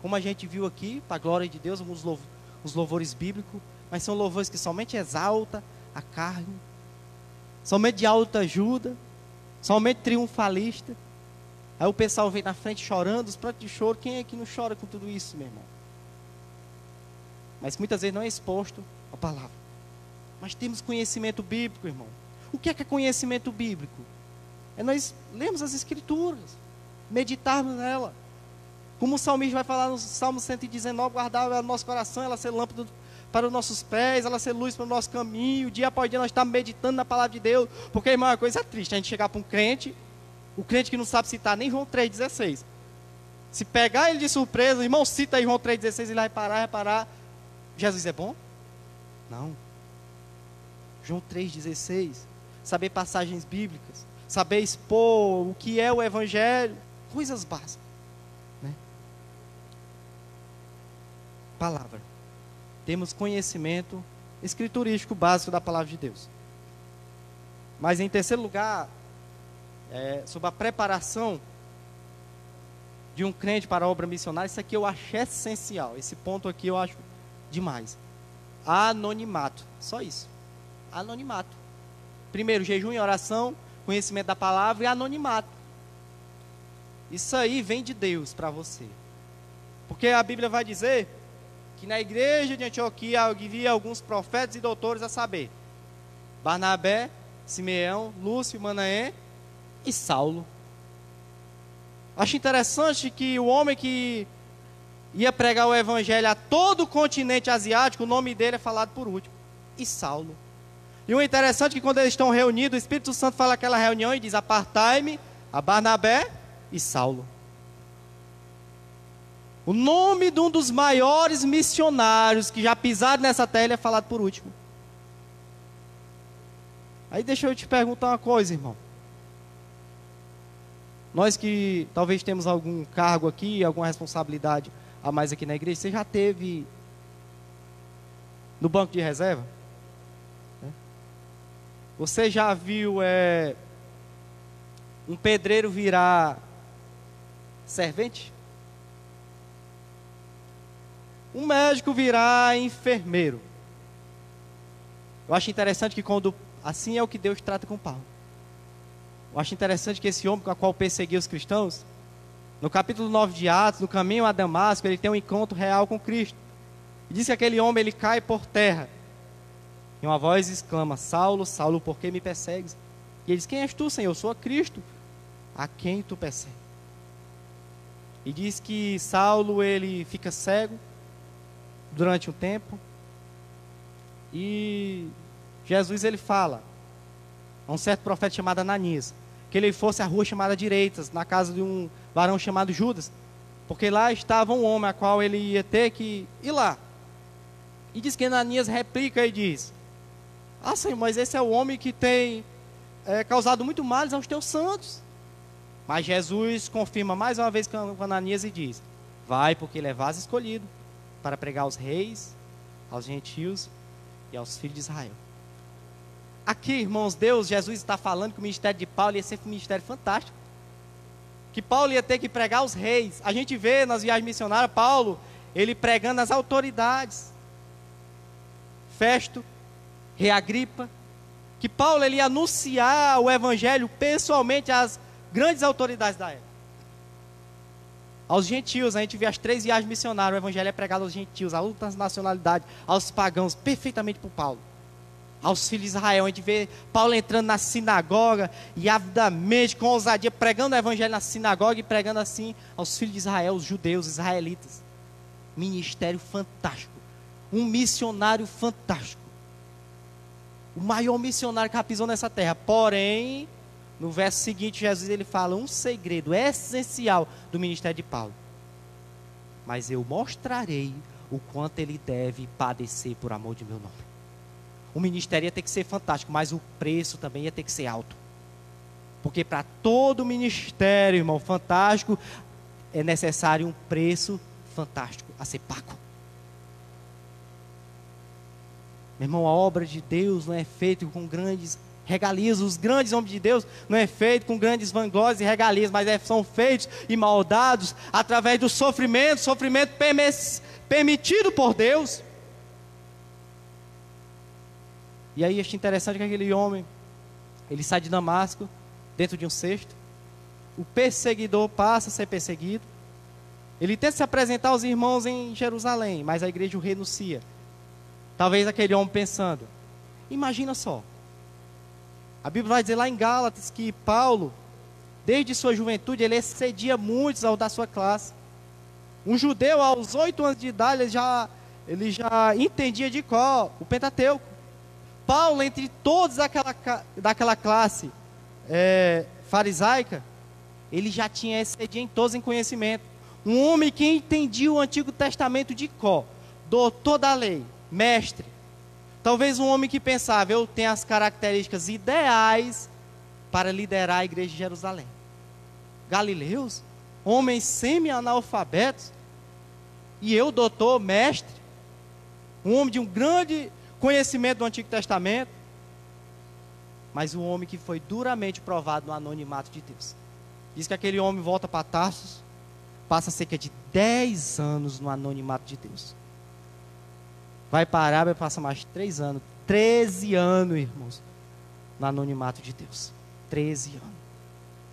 Speaker 1: como a gente viu aqui, para a glória de Deus, os louvores bíblicos, mas são louvores que somente exalta a carne, somente de alta ajuda, somente triunfalista. Aí o pessoal vem na frente chorando, os prantos de choro. Quem é que não chora com tudo isso, meu irmão? Mas muitas vezes não é exposto a palavra. Mas temos conhecimento bíblico, irmão. O que é conhecimento bíblico? É nós lermos as escrituras, meditarmos nela. Como o salmista vai falar no Salmo 119, guardar no nosso coração, ela ser lâmpada para os nossos pés, ela ser luz para o nosso caminho. Dia após dia nós estamos meditando na palavra de Deus. Porque, irmão, é uma coisa triste a gente chegar para um crente, o crente que não sabe citar nem João 3,16. Se pegar ele de surpresa, irmão, cita aí João 3,16, ele vai parar. Jesus é bom? Não. João 3,16. Saber passagens bíblicas, saber expor o que é o Evangelho, coisas básicas, né? Palavra. Temos conhecimento escriturístico básico da palavra de Deus. Mas em terceiro lugar, sobre a preparação de um crente para a obra missionária, isso aqui eu acho essencial. Esse ponto aqui eu acho demais. Anonimato. Só isso. Anonimato. Primeiro, jejum e oração, conhecimento da palavra e anonimato. Isso aí vem de Deus para você. Porque a Bíblia vai dizer que na igreja de Antioquia havia alguns profetas e doutores a saber: Barnabé, Simeão, Lúcio, Manaém e Saulo. Acho interessante que o homem que ia pregar o evangelho a todo o continente asiático, o nome dele é falado por último: e Saulo. E o interessante é que quando eles estão reunidos, o Espírito Santo fala aquela reunião e diz: apartai-me a Barnabé e Saulo. O nome de um dos maiores missionários que já pisaram nessa terra é falado por último. Aí deixa eu te perguntar uma coisa, irmão. Nós que talvez temos algum cargo aqui, alguma responsabilidade a mais aqui na igreja, você já teve no banco de reserva? Você já viu um pedreiro virar servente? Um médico virar enfermeiro? Eu acho interessante que assim é o que Deus trata com Paulo. Eu acho interessante que esse homem com o qual perseguia os cristãos, no capítulo 9 de Atos, no caminho a Damasco, ele tem um encontro real com Cristo. E diz que aquele homem, ele cai por terra. E uma voz exclama: Saulo, Saulo, por que me persegues? E ele diz: quem és tu, Senhor? Eu sou Cristo, a quem tu persegues. E diz que Saulo, ele fica cego durante um tempo. E Jesus, ele fala a um certo profeta chamado Ananias, que ele fosse à rua chamada Direitas, na casa de um varão chamado Judas, porque lá estava um homem a qual ele ia ter que ir lá. E diz que Ananias replica e diz: ah, Senhor, mas esse é o homem que tem causado muito males aos teus santos. Mas Jesus confirma mais uma vez com Ananias e diz: vai, porque ele é vaso escolhido para pregar aos reis, aos gentios e aos filhos de Israel. Aqui, irmãos, Jesus está falando que o ministério de Paulo ia ser um ministério fantástico, que Paulo ia ter que pregar aos reis. A gente vê nas viagens missionárias Paulo, ele pregando às autoridades, Festo, rei Agripa, que Paulo ele ia anunciar o evangelho pessoalmente às grandes autoridades da época. Aos gentios, a gente vê as 3 viagens missionárias, o evangelho é pregado aos gentios, a outras nacionalidades, aos pagãos, perfeitamente por Paulo. Aos filhos de Israel, a gente vê Paulo entrando na sinagoga e avidamente, com ousadia, pregando o evangelho na sinagoga e pregando assim aos filhos de Israel, os judeus, os israelitas. Ministério fantástico, um missionário fantástico, o maior missionário que já pisou nessa terra. Porém, no verso seguinte, Jesus ele fala um segredo essencial do ministério de Paulo: mas eu mostrarei o quanto ele deve padecer por amor de meu nome. O ministério ia ter que ser fantástico, mas o preço também ia ter que ser alto. Porque para todo ministério, irmão, fantástico, é necessário um preço fantástico a ser pago. Meu irmão, a obra de Deus não é feita com grandes regalias. Os grandes homens de Deus não é feito com grandes vanglórias e regalias, mas são feitos e moldados através do sofrimento permitido por Deus. E aí acho interessante que aquele homem, ele sai de Damasco, dentro de um cesto. O perseguidor passa a ser perseguido. Ele tenta se apresentar aos irmãos em Jerusalém, mas a igreja o renuncia. Talvez aquele homem pensando: imagina só, a Bíblia vai dizer lá em Gálatas que Paulo, desde sua juventude, ele excedia muitos ao da sua classe. Um judeu, aos 8 anos de idade, ele já entendia de cor o Pentateuco. Paulo, entre todos daquela classe farisaica, ele já tinha excedido em todos em conhecimento. Um homem que entendia o Antigo Testamento de cor, doutor da lei, mestre. Talvez um homem que pensava: eu tenho as características ideais para liderar a igreja de Jerusalém. Galileus, homens semi-analfabetos, e eu, doutor, mestre, um homem de um grande conhecimento do Antigo Testamento, mas um homem que foi duramente provado no anonimato de Deus. Diz que aquele homem volta para Tarsus, passa cerca de 10 anos no anonimato de Deus. Vai para a Arábia, passa mais 3 anos, 13 anos, irmãos, no anonimato de Deus. 13 anos.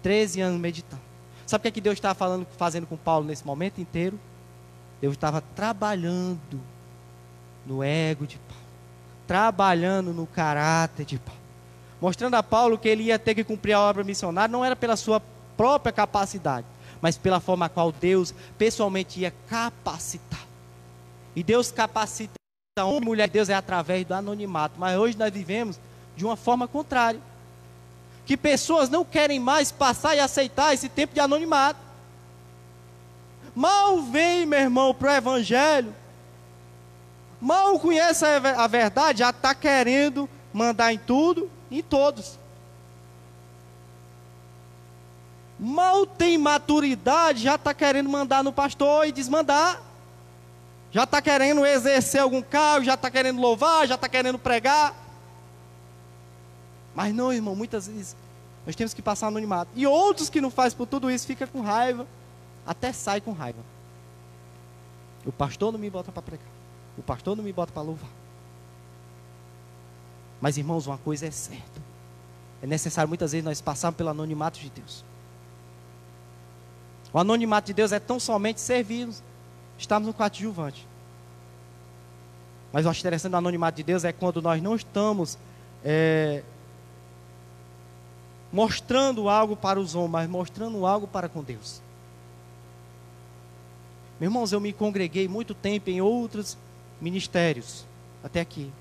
Speaker 1: 13 anos meditando. Sabe o que Deus estava fazendo com Paulo nesse momento inteiro? Deus estava trabalhando no ego de Paulo, trabalhando no caráter de Paulo, mostrando a Paulo que ele ia ter que cumprir a obra missionária, não era pela sua própria capacidade, mas pela forma a qual Deus pessoalmente ia capacitar. E Deus capacita homem e mulher de Deus através do anonimato. Mas hoje nós vivemos de uma forma contrária, que pessoas não querem mais passar e aceitar esse tempo de anonimato. Mal vem, meu irmão, para o evangelho, mal conhece a verdade, já está querendo mandar em tudo e em todos. mal tem maturidade, já está querendo mandar no pastor e desmandar. Já está querendo exercer algum cargo, já está querendo louvar, já está querendo pregar. Mas não, irmão, muitas vezes nós temos que passar anonimato. E outros que não fazem por tudo isso, ficam com raiva, até sai com raiva. O pastor não me bota para pregar. O pastor não me bota para louvar. Mas, irmãos, uma coisa é certa. É necessário muitas vezes nós passarmos pelo anonimato de Deus. O anonimato de Deus é tão somente servirmos, estarmos no coadjuvante. Mas eu acho interessante o anonimato de Deus é quando nós não estamos mostrando algo para os homens, mas mostrando algo para com Deus. Meus irmãos, eu me congreguei muito tempo em outros ministérios, até aqui.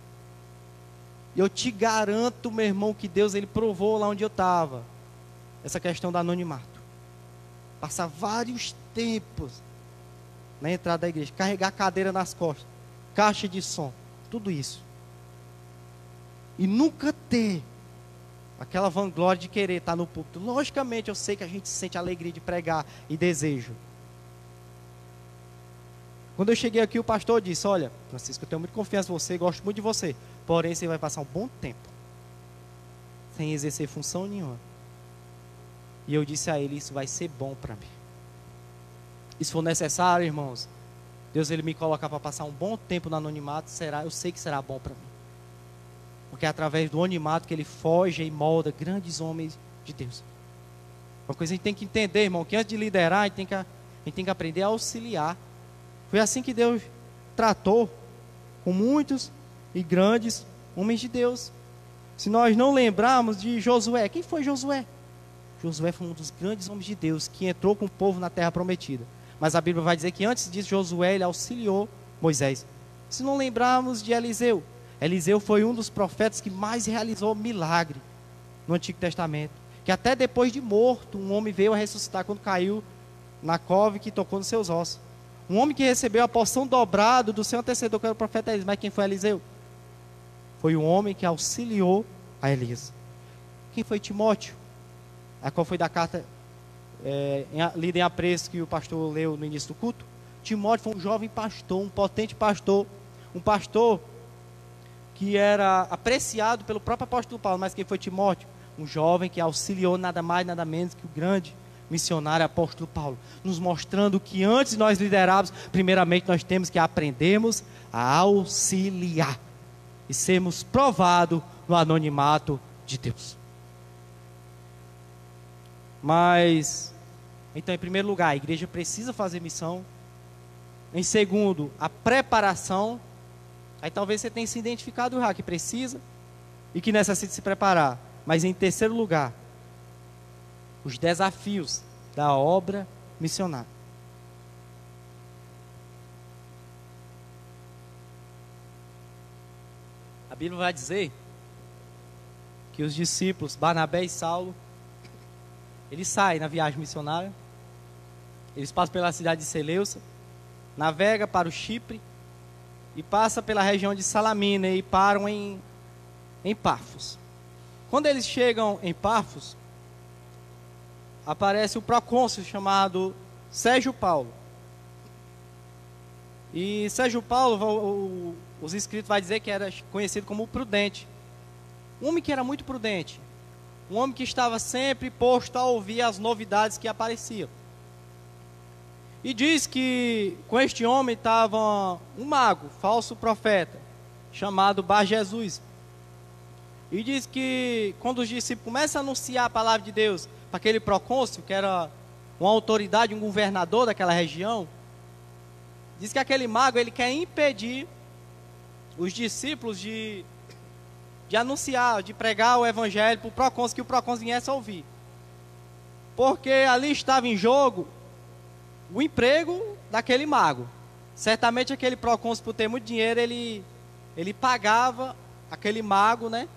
Speaker 1: E eu te garanto, meu irmão, que Deus, Ele provou lá onde eu estava, essa questão do anonimato. Passar vários tempos na entrada da igreja, carregar cadeira nas costas, caixa de som, tudo isso. E nunca ter aquela vanglória de querer estar no púlpito. Logicamente, eu sei que a gente sente alegria de pregar e desejo. Quando eu cheguei aqui, o pastor disse: olha, Francisco, eu tenho muita confiança em você, gosto muito de você. Porém, você vai passar um bom tempo sem exercer função nenhuma. E eu disse a ele: isso vai ser bom para mim. E se for necessário, irmãos, Deus ele me colocar para passar um bom tempo no anonimato, eu sei que será bom para mim. Porque é através do anonimato que ele foge e molda grandes homens de Deus. Uma coisa que a gente tem que entender, irmão, que antes de liderar, a gente tem que aprender a auxiliar. Foi assim que Deus tratou com muitos e grandes homens de Deus. Se nós não lembrarmos de Josué, quem foi Josué? Josué foi um dos grandes homens de Deus que entrou com o povo na terra prometida. Mas a Bíblia vai dizer que antes disso Josué ele auxiliou Moisés. Se não lembrarmos de Eliseu, Eliseu foi um dos profetas que mais realizou milagre no Antigo Testamento. Que até depois de morto, um homem veio a ressuscitar quando caiu na cova que tocou nos seus ossos. Um homem que recebeu a porção dobrada do seu antecessor, que era o profeta Elias. Mas quem foi Eliseu? Foi um homem que auxiliou a Elias. Quem foi Timóteo? A qual foi da carta lida em apreço que o pastor leu no início do culto? Timóteo foi um jovem pastor, um potente pastor. Um pastor que era apreciado pelo próprio apóstolo Paulo. Mas quem foi Timóteo? Um jovem que auxiliou nada mais, nada menos que o grande missionário apóstolo Paulo, nos mostrando que antes de nós liderarmos, primeiramente nós temos que aprendermos a auxiliar e sermos provados no anonimato de Deus. Mas, então, em primeiro lugar, a igreja precisa fazer missão. Em segundo, a preparação. Aí talvez você tenha se identificado já que precisa e que necessita se preparar. Mas em terceiro lugar, os desafios da obra missionária. A Bíblia vai dizer que os discípulos, Barnabé e Saulo, eles saem na viagem missionária, eles passam pela cidade de Seleucia, navegam para o Chipre e passam pela região de Salamina e param em Pafos. Quando eles chegam em Pafos, aparece o procônsul chamado Sérgio Paulo. E Sérgio Paulo, os escritos vai dizer que era conhecido como prudente. Um homem que era muito prudente. Um homem que estava sempre posto a ouvir as novidades que apareciam. E diz que com este homem estava um mago, falso profeta, chamado Bar Jesus. E diz que quando os discípulos começam a anunciar a palavra de Deus para aquele procônsul, que era uma autoridade, um governador daquela região, diz que aquele mago ele quer impedir os discípulos de anunciar, de pregar o evangelho para o procônsul, que o procônsul viesse a ouvir. Porque ali estava em jogo o emprego daquele mago. Certamente aquele procônsul, por ter muito dinheiro, ele pagava aquele mago, né?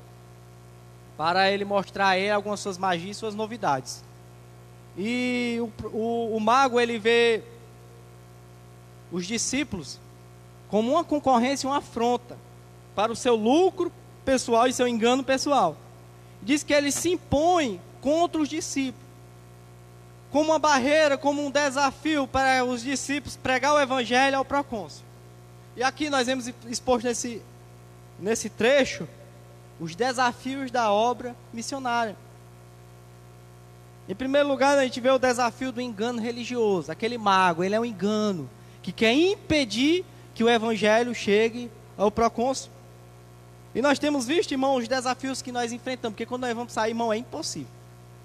Speaker 1: Para ele mostrar a ele algumas suas magias, suas novidades. E o mago, ele vê os discípulos como uma concorrência, uma afronta para o seu lucro pessoal e seu engano pessoal. Diz que ele se impõe contra os discípulos. como uma barreira, como um desafio para os discípulos pregar o evangelho ao procônsul. E aqui nós vemos exposto nesse trecho os desafios da obra missionária. Em primeiro lugar, a gente vê o desafio do engano religioso. Aquele mago, ele é um engano que quer impedir que o evangelho chegue ao procônsul. E nós temos visto, irmão, os desafios que nós enfrentamos, porque quando nós vamos sair, irmão, é impossível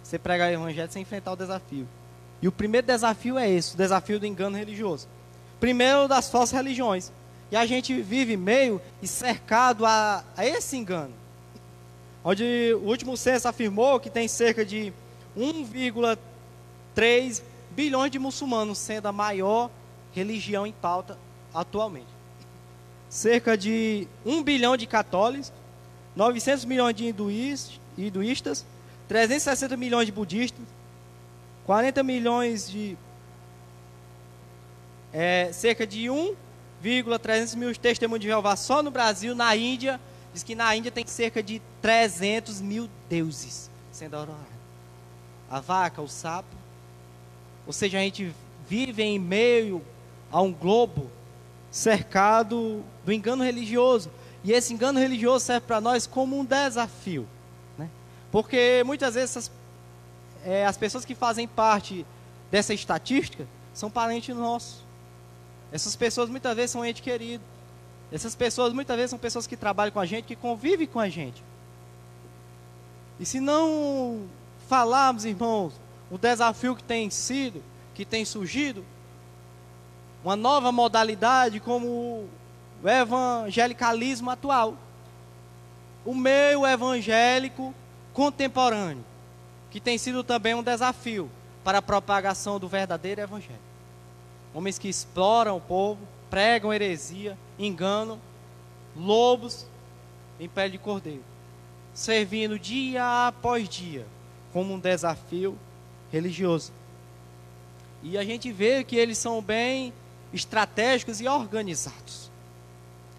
Speaker 1: você pregar o evangelho sem enfrentar o desafio. E o primeiro desafio é esse, o desafio do engano religioso. Primeiro, das falsas religiões. E a gente vive meio e cercado a esse engano. Onde o último censo afirmou que tem cerca de 1,3 bilhões de muçulmanos, sendo a maior religião em pauta atualmente. Cerca de 1 bilhão de católicos, 900 milhões de hinduístas, 360 milhões de budistas, 40 milhões de... cerca de 1,300 mil testemunhos de Jeová só no Brasil. Na Índia, diz que na Índia tem cerca de 300 mil deuses sendo adorados. A vaca, o sapo. Ou seja, a gente vive em meio a um globo cercado do engano religioso. E esse engano religioso serve para nós como um desafio, né? Porque muitas vezes as pessoas que fazem parte dessa estatística são parentes nossos. Essas pessoas muitas vezes são entes queridos. Essas pessoas muitas vezes são pessoas que trabalham com a gente, que convivem com a gente. E se não falarmos, irmãos, o desafio que tem surgido, uma nova modalidade como o evangelicalismo atual, o meio evangélico contemporâneo, que tem sido também um desafio para a propagação do verdadeiro evangelho. Homens que exploram o povo, pregam heresia, enganam, lobos em pele de cordeiro, servindo dia após dia como um desafio religioso. E a gente vê que eles são bem estratégicos e organizados.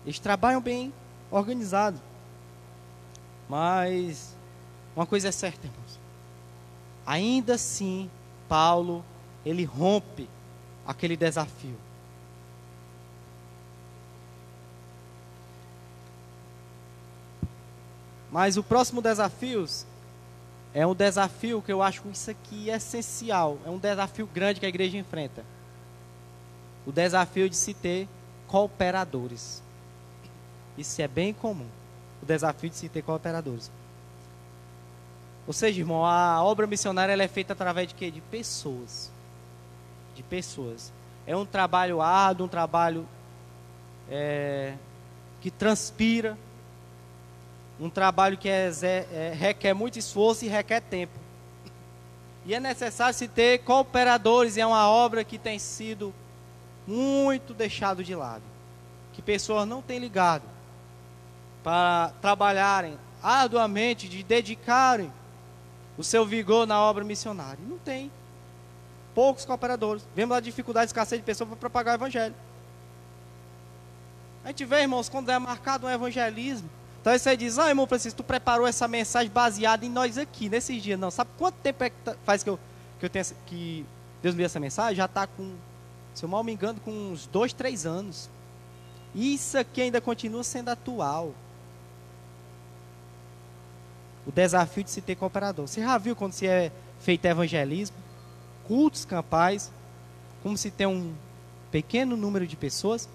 Speaker 1: Eles trabalham bem organizados. Mas uma coisa é certa, irmãos. Ainda assim, Paulo, ele rompe aquele desafio. Mas o próximo desafio é um desafio que eu acho isso aqui essencial. É um desafio grande que a igreja enfrenta. O desafio de se ter cooperadores. Isso é bem comum. O desafio de se ter cooperadores. Ou seja, irmão, a obra missionária ela é feita através de quê? De pessoas. De pessoas. É um trabalho árduo, um trabalho que transpira. Um trabalho que requer muito esforço e requer tempo. E é necessário se ter cooperadores. E é uma obra que tem sido muito deixado de lado. Que pessoas não têm ligado para trabalharem arduamente, de dedicarem o seu vigor na obra missionária. Não tem. Poucos cooperadores. Vemos a dificuldade de escassez de pessoas para propagar o evangelho. A gente vê, irmãos, quando é marcado um evangelismo, então você diz, irmão Francisco, tu preparou essa mensagem baseada em nós aqui, nesses dias. Não, sabe quanto tempo é que faz que Deus me deu essa mensagem? Já está com, se eu mal me engano, com uns 2, 3 anos. Isso aqui ainda continua sendo atual. O desafio de se ter cooperador. Você já viu quando se é feito evangelismo, cultos campais, como se tem um pequeno número de pessoas?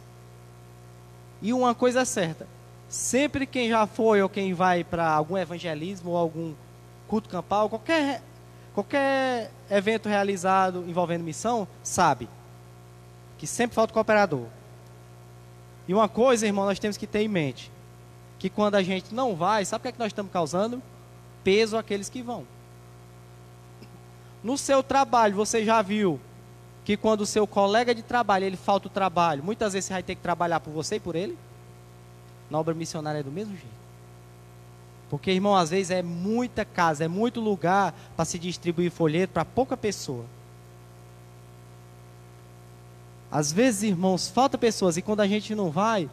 Speaker 1: E uma coisa é certa, sempre quem já foi ou quem vai para algum evangelismo ou algum culto campal, qualquer evento realizado envolvendo missão, sabe que sempre falta cooperador. E uma coisa, irmão, nós temos que ter em mente, que quando a gente não vai, sabe o que é que nós estamos causando? Peso àqueles que vão. No seu trabalho, você já viu que quando o seu colega de trabalho, ele falta o trabalho, muitas vezes você vai ter que trabalhar por você e por ele? Na obra missionária é do mesmo jeito. Porque, irmão, às vezes é muita casa, é muito lugar para se distribuir folheto para pouca pessoa. Às vezes, irmãos, falta pessoas e quando a gente não vai,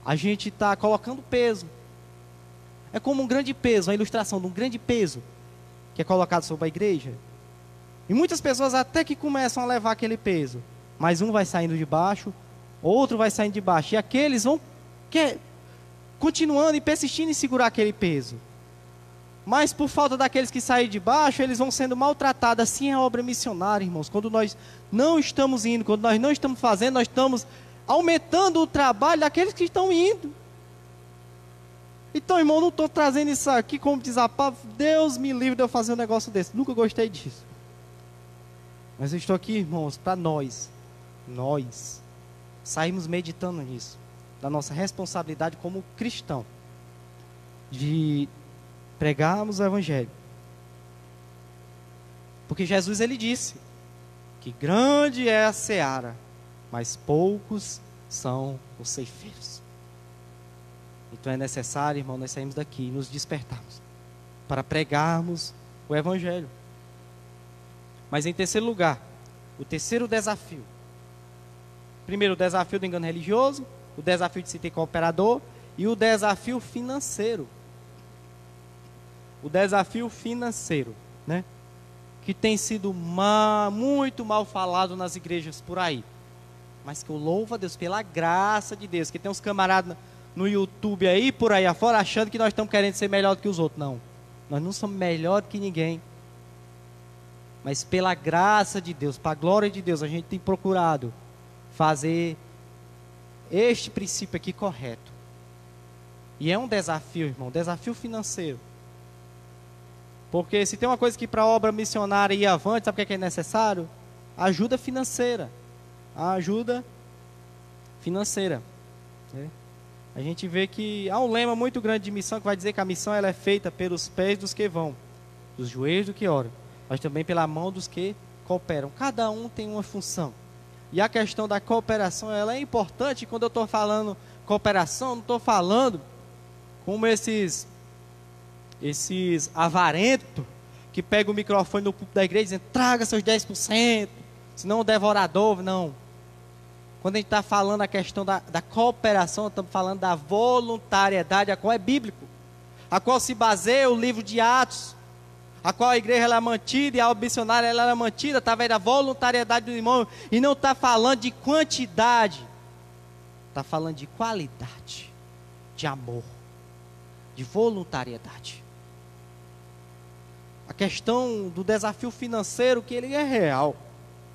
Speaker 1: a gente está colocando peso. É como um grande peso, uma ilustração de um grande peso que é colocado sobre a igreja. E muitas pessoas até que começam a levar aquele peso, mas um vai saindo de baixo, outro vai saindo de baixo, e aqueles vão continuando e persistindo em segurar aquele peso. Mas por falta daqueles que saem de baixo, eles vão sendo maltratados. Assim é a obra missionária, irmãos. Quando nós não estamos indo, quando nós não estamos fazendo, nós estamos aumentando o trabalho daqueles que estão indo. Então, irmão, não estou trazendo isso aqui como desabafo. Deus me livre de eu fazer um negócio desse. Nunca gostei disso. Mas eu estou aqui, irmãos, para nós sairmos meditando nisso, da nossa responsabilidade como cristão, de pregarmos o Evangelho. Porque Jesus, ele disse que grande é a seara, mas poucos são os ceifeiros. Então é necessário, irmão, nós sairmos daqui e nos despertarmos para pregarmos o Evangelho. Mas em terceiro lugar, o terceiro desafio. Primeiro, o desafio do engano religioso, o desafio de se ter cooperador e o desafio financeiro. O desafio financeiro, né? Que tem sido muito mal falado nas igrejas por aí. Mas que eu louvo a Deus pela graça de Deus. Que tem uns camaradas no YouTube aí, por aí afora, achando que nós estamos querendo ser melhor do que os outros. Não, nós não somos melhor do que ninguém. Mas pela graça de Deus, para a glória de Deus, a gente tem procurado fazer este princípio aqui correto. E é um desafio, irmão, desafio financeiro. Porque se tem uma coisa que para a obra missionária ir avante, sabe o que é necessário? Ajuda financeira. A ajuda financeira. Né? A gente vê que há um lema muito grande de missão que vai dizer que a missão ela é feita pelos pés dos que vão, dos joelhos do que oram, mas também pela mão dos que cooperam. Cada um tem uma função. E a questão da cooperação ela é importante. Quando eu estou falando cooperação, não estou falando como esses avarentos que pegam o microfone no púlpito da igreja dizendo, traga seus 10%, senão o devorador, não. Quando a gente está falando a questão da cooperação, estamos falando da voluntariedade, a qual é bíblico, a qual se baseia o livro de Atos, a qual a igreja ela é mantida e a obra missionária ela é mantida através da voluntariedade do irmão, e não está falando de quantidade, está falando de qualidade, de amor, de voluntariedade. A questão do desafio financeiro, que ele é real,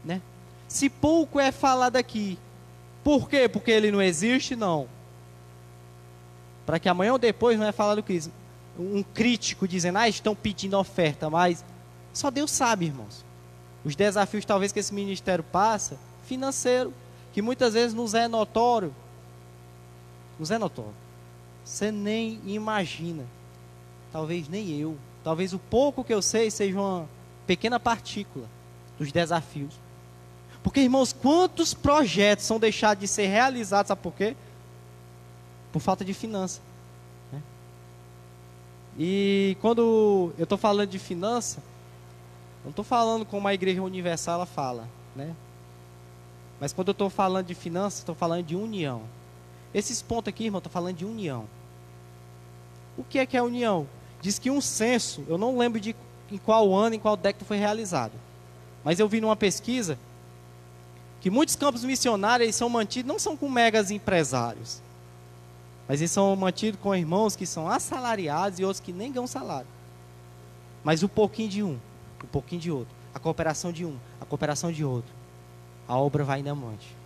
Speaker 1: né? Se pouco é falado aqui, por quê? Porque ele não existe? Não. Para que amanhã ou depois não é falado que um crítico dizendo, estão pedindo oferta, mas só Deus sabe, irmãos. Os desafios talvez que esse ministério passa, financeiro, que muitas vezes nos é notório. Nos é notório. Você nem imagina. Talvez nem eu. Talvez o pouco que eu sei seja uma pequena partícula dos desafios. Porque, irmãos, quantos projetos são deixados de ser realizados, sabe por quê? Por falta de finança. Né? E quando eu estou falando de finança, não estou falando como a Igreja Universal ela fala, né? Mas quando eu estou falando de finança, estou falando de união. Esses pontos aqui, irmão, estou falando de união. O que é união? Diz que um censo, eu não lembro de em qual ano, em qual década foi realizado. Mas eu vi numa pesquisa que muitos campos missionários eles são mantidos, não são com megas empresários, mas eles são mantidos com irmãos que são assalariados e outros que nem ganham salário. Mas um pouquinho de um, um pouquinho de outro, a cooperação de um, a cooperação de outro, a obra vai ainda amante.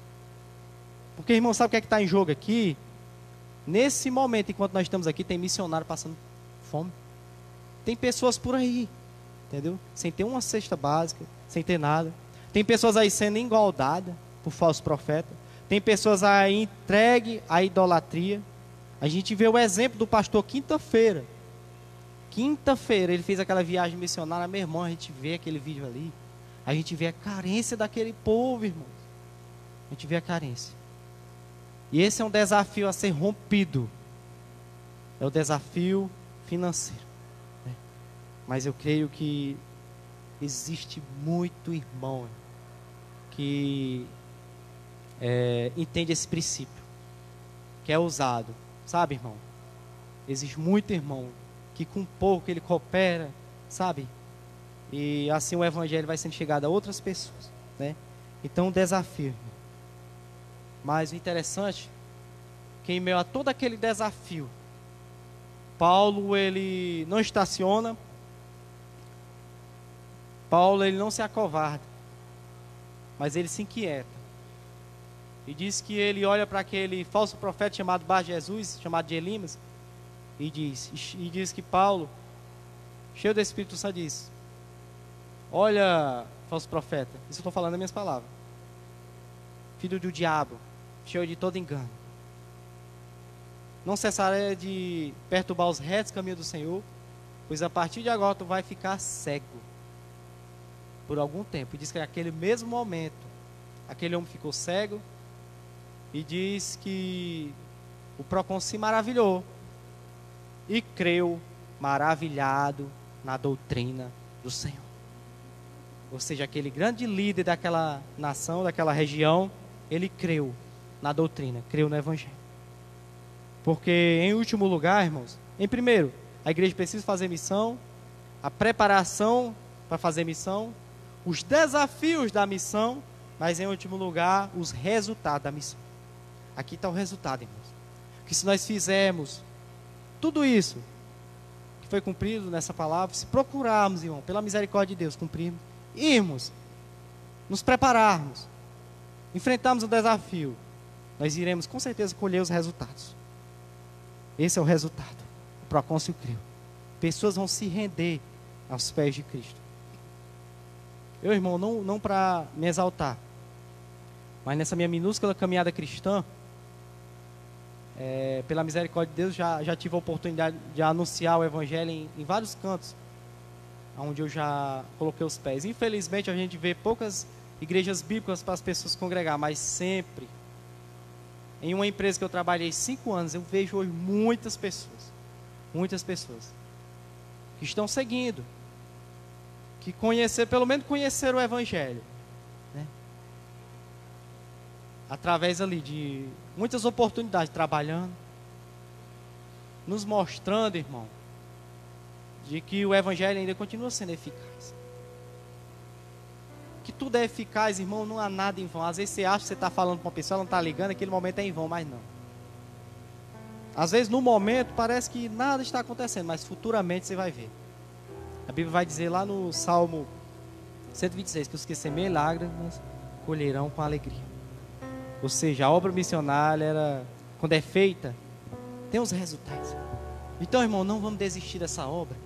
Speaker 1: Porque, irmão, sabe o que é que está em jogo aqui? Nesse momento, enquanto nós estamos aqui, tem missionário passando fome. Tem pessoas por aí, entendeu? Sem ter uma cesta básica, sem ter nada. Tem pessoas aí sendo engoldadas por falsos profetas. Tem pessoas aí entregues à idolatria. A gente vê o exemplo do pastor Quinta-feira. Quinta-feira ele fez aquela viagem missionária. Meu irmão, a gente vê aquele vídeo ali. A gente vê a carência daquele povo, irmãos. A gente vê a carência. E esse é um desafio a ser rompido. É o desafio financeiro. Né? Mas eu creio que existe muito irmão que entende esse princípio, que é usado. Sabe, irmão? Existe muito irmão que com pouco ele coopera, sabe? E assim o evangelho vai sendo chegado a outras pessoas, né? Então, um desafio. Mas o interessante é que em meio a todo aquele desafio, Paulo, ele não estaciona. Paulo, ele não se acovarda, mas ele se inquieta. E diz que ele olha para aquele falso profeta chamado Bar-Jesus, chamado de Elimas, e diz que Paulo, cheio do Espírito Santo, diz: olha, falso profeta, isso eu estou falando as minhas palavras, filho do diabo, cheio de todo engano, não cessará de perturbar os retos caminhos do Senhor, pois a partir de agora tu vai ficar cego por algum tempo. E diz que naquele mesmo momento aquele homem ficou cego, e diz que o procônsul se maravilhou e creu, maravilhado na doutrina do Senhor. Ou seja, aquele grande líder daquela nação, daquela região, ele creu na doutrina, creu no evangelho. Porque, em último lugar, irmãos, em primeiro, a igreja precisa fazer missão, a preparação para fazer missão, os desafios da missão, mas em último lugar, os resultados da missão. Aqui está o resultado, irmãos. Que se nós fizermos tudo isso que foi cumprido nessa palavra, se procurarmos, irmão, pela misericórdia de Deus, cumprirmos, irmos, nos prepararmos, enfrentarmos o desafio, nós iremos com certeza colher os resultados. Esse é o resultado. O procônsul creu. Pessoas vão se render aos pés de Cristo. Eu, irmão, não para me exaltar, mas nessa minha minúscula caminhada cristã, pela misericórdia de Deus, já tive a oportunidade de anunciar o evangelho em vários cantos, onde eu já coloquei os pés. Infelizmente, a gente vê poucas igrejas bíblicas para as pessoas congregar, mas sempre, em uma empresa que eu trabalhei 5 anos, eu vejo hoje muitas pessoas que estão seguindo, que pelo menos conheceram o evangelho, né? Através ali de muitas oportunidades, trabalhando, nos mostrando, irmão, de que o evangelho ainda continua sendo eficaz. Que tudo é eficaz, irmão, não há nada em vão. Às vezes você acha que você está falando com uma pessoa, ela não está ligando, aquele momento é em vão, mas não. Às vezes no momento parece que nada está acontecendo, mas futuramente você vai ver. A Bíblia vai dizer lá no Salmo 126, que os que semeiam lágrimas colherão com alegria. Ou seja, a obra missionária, quando é feita, tem os resultados. Então, irmão, não vamos desistir dessa obra.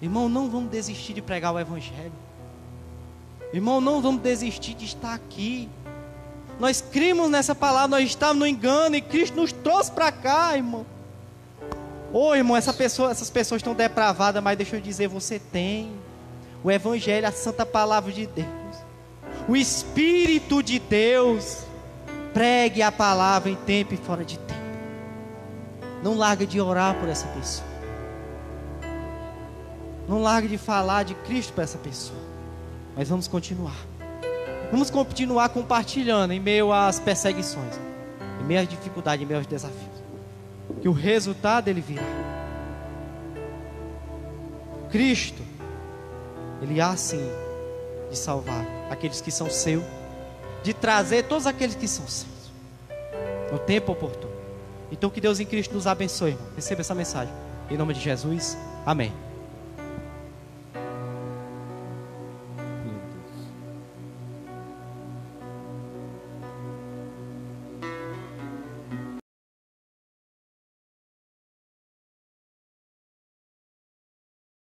Speaker 1: Irmão, não vamos desistir de pregar o evangelho. Irmão, não vamos desistir de estar aqui. Nós cremos nessa palavra, nós estávamos no engano e Cristo nos trouxe para cá, irmão. Ô, irmão, essas pessoas estão depravadas, mas deixa eu dizer, você tem o evangelho, a santa palavra de Deus, o Espírito de Deus. Pregue a palavra em tempo e fora de tempo. Não largue de orar por essa pessoa. Não largue de falar de Cristo para essa pessoa. Mas vamos continuar. Vamos continuar compartilhando em meio às perseguições, em meio às dificuldades, em meio aos desafios. Que o resultado ele virá. Cristo, ele há sim de salvar aqueles que são seus, de trazer todos aqueles que são seus, no tempo oportuno. Então que Deus em Cristo nos abençoe, irmão. Receba essa mensagem. Em nome de Jesus, amém.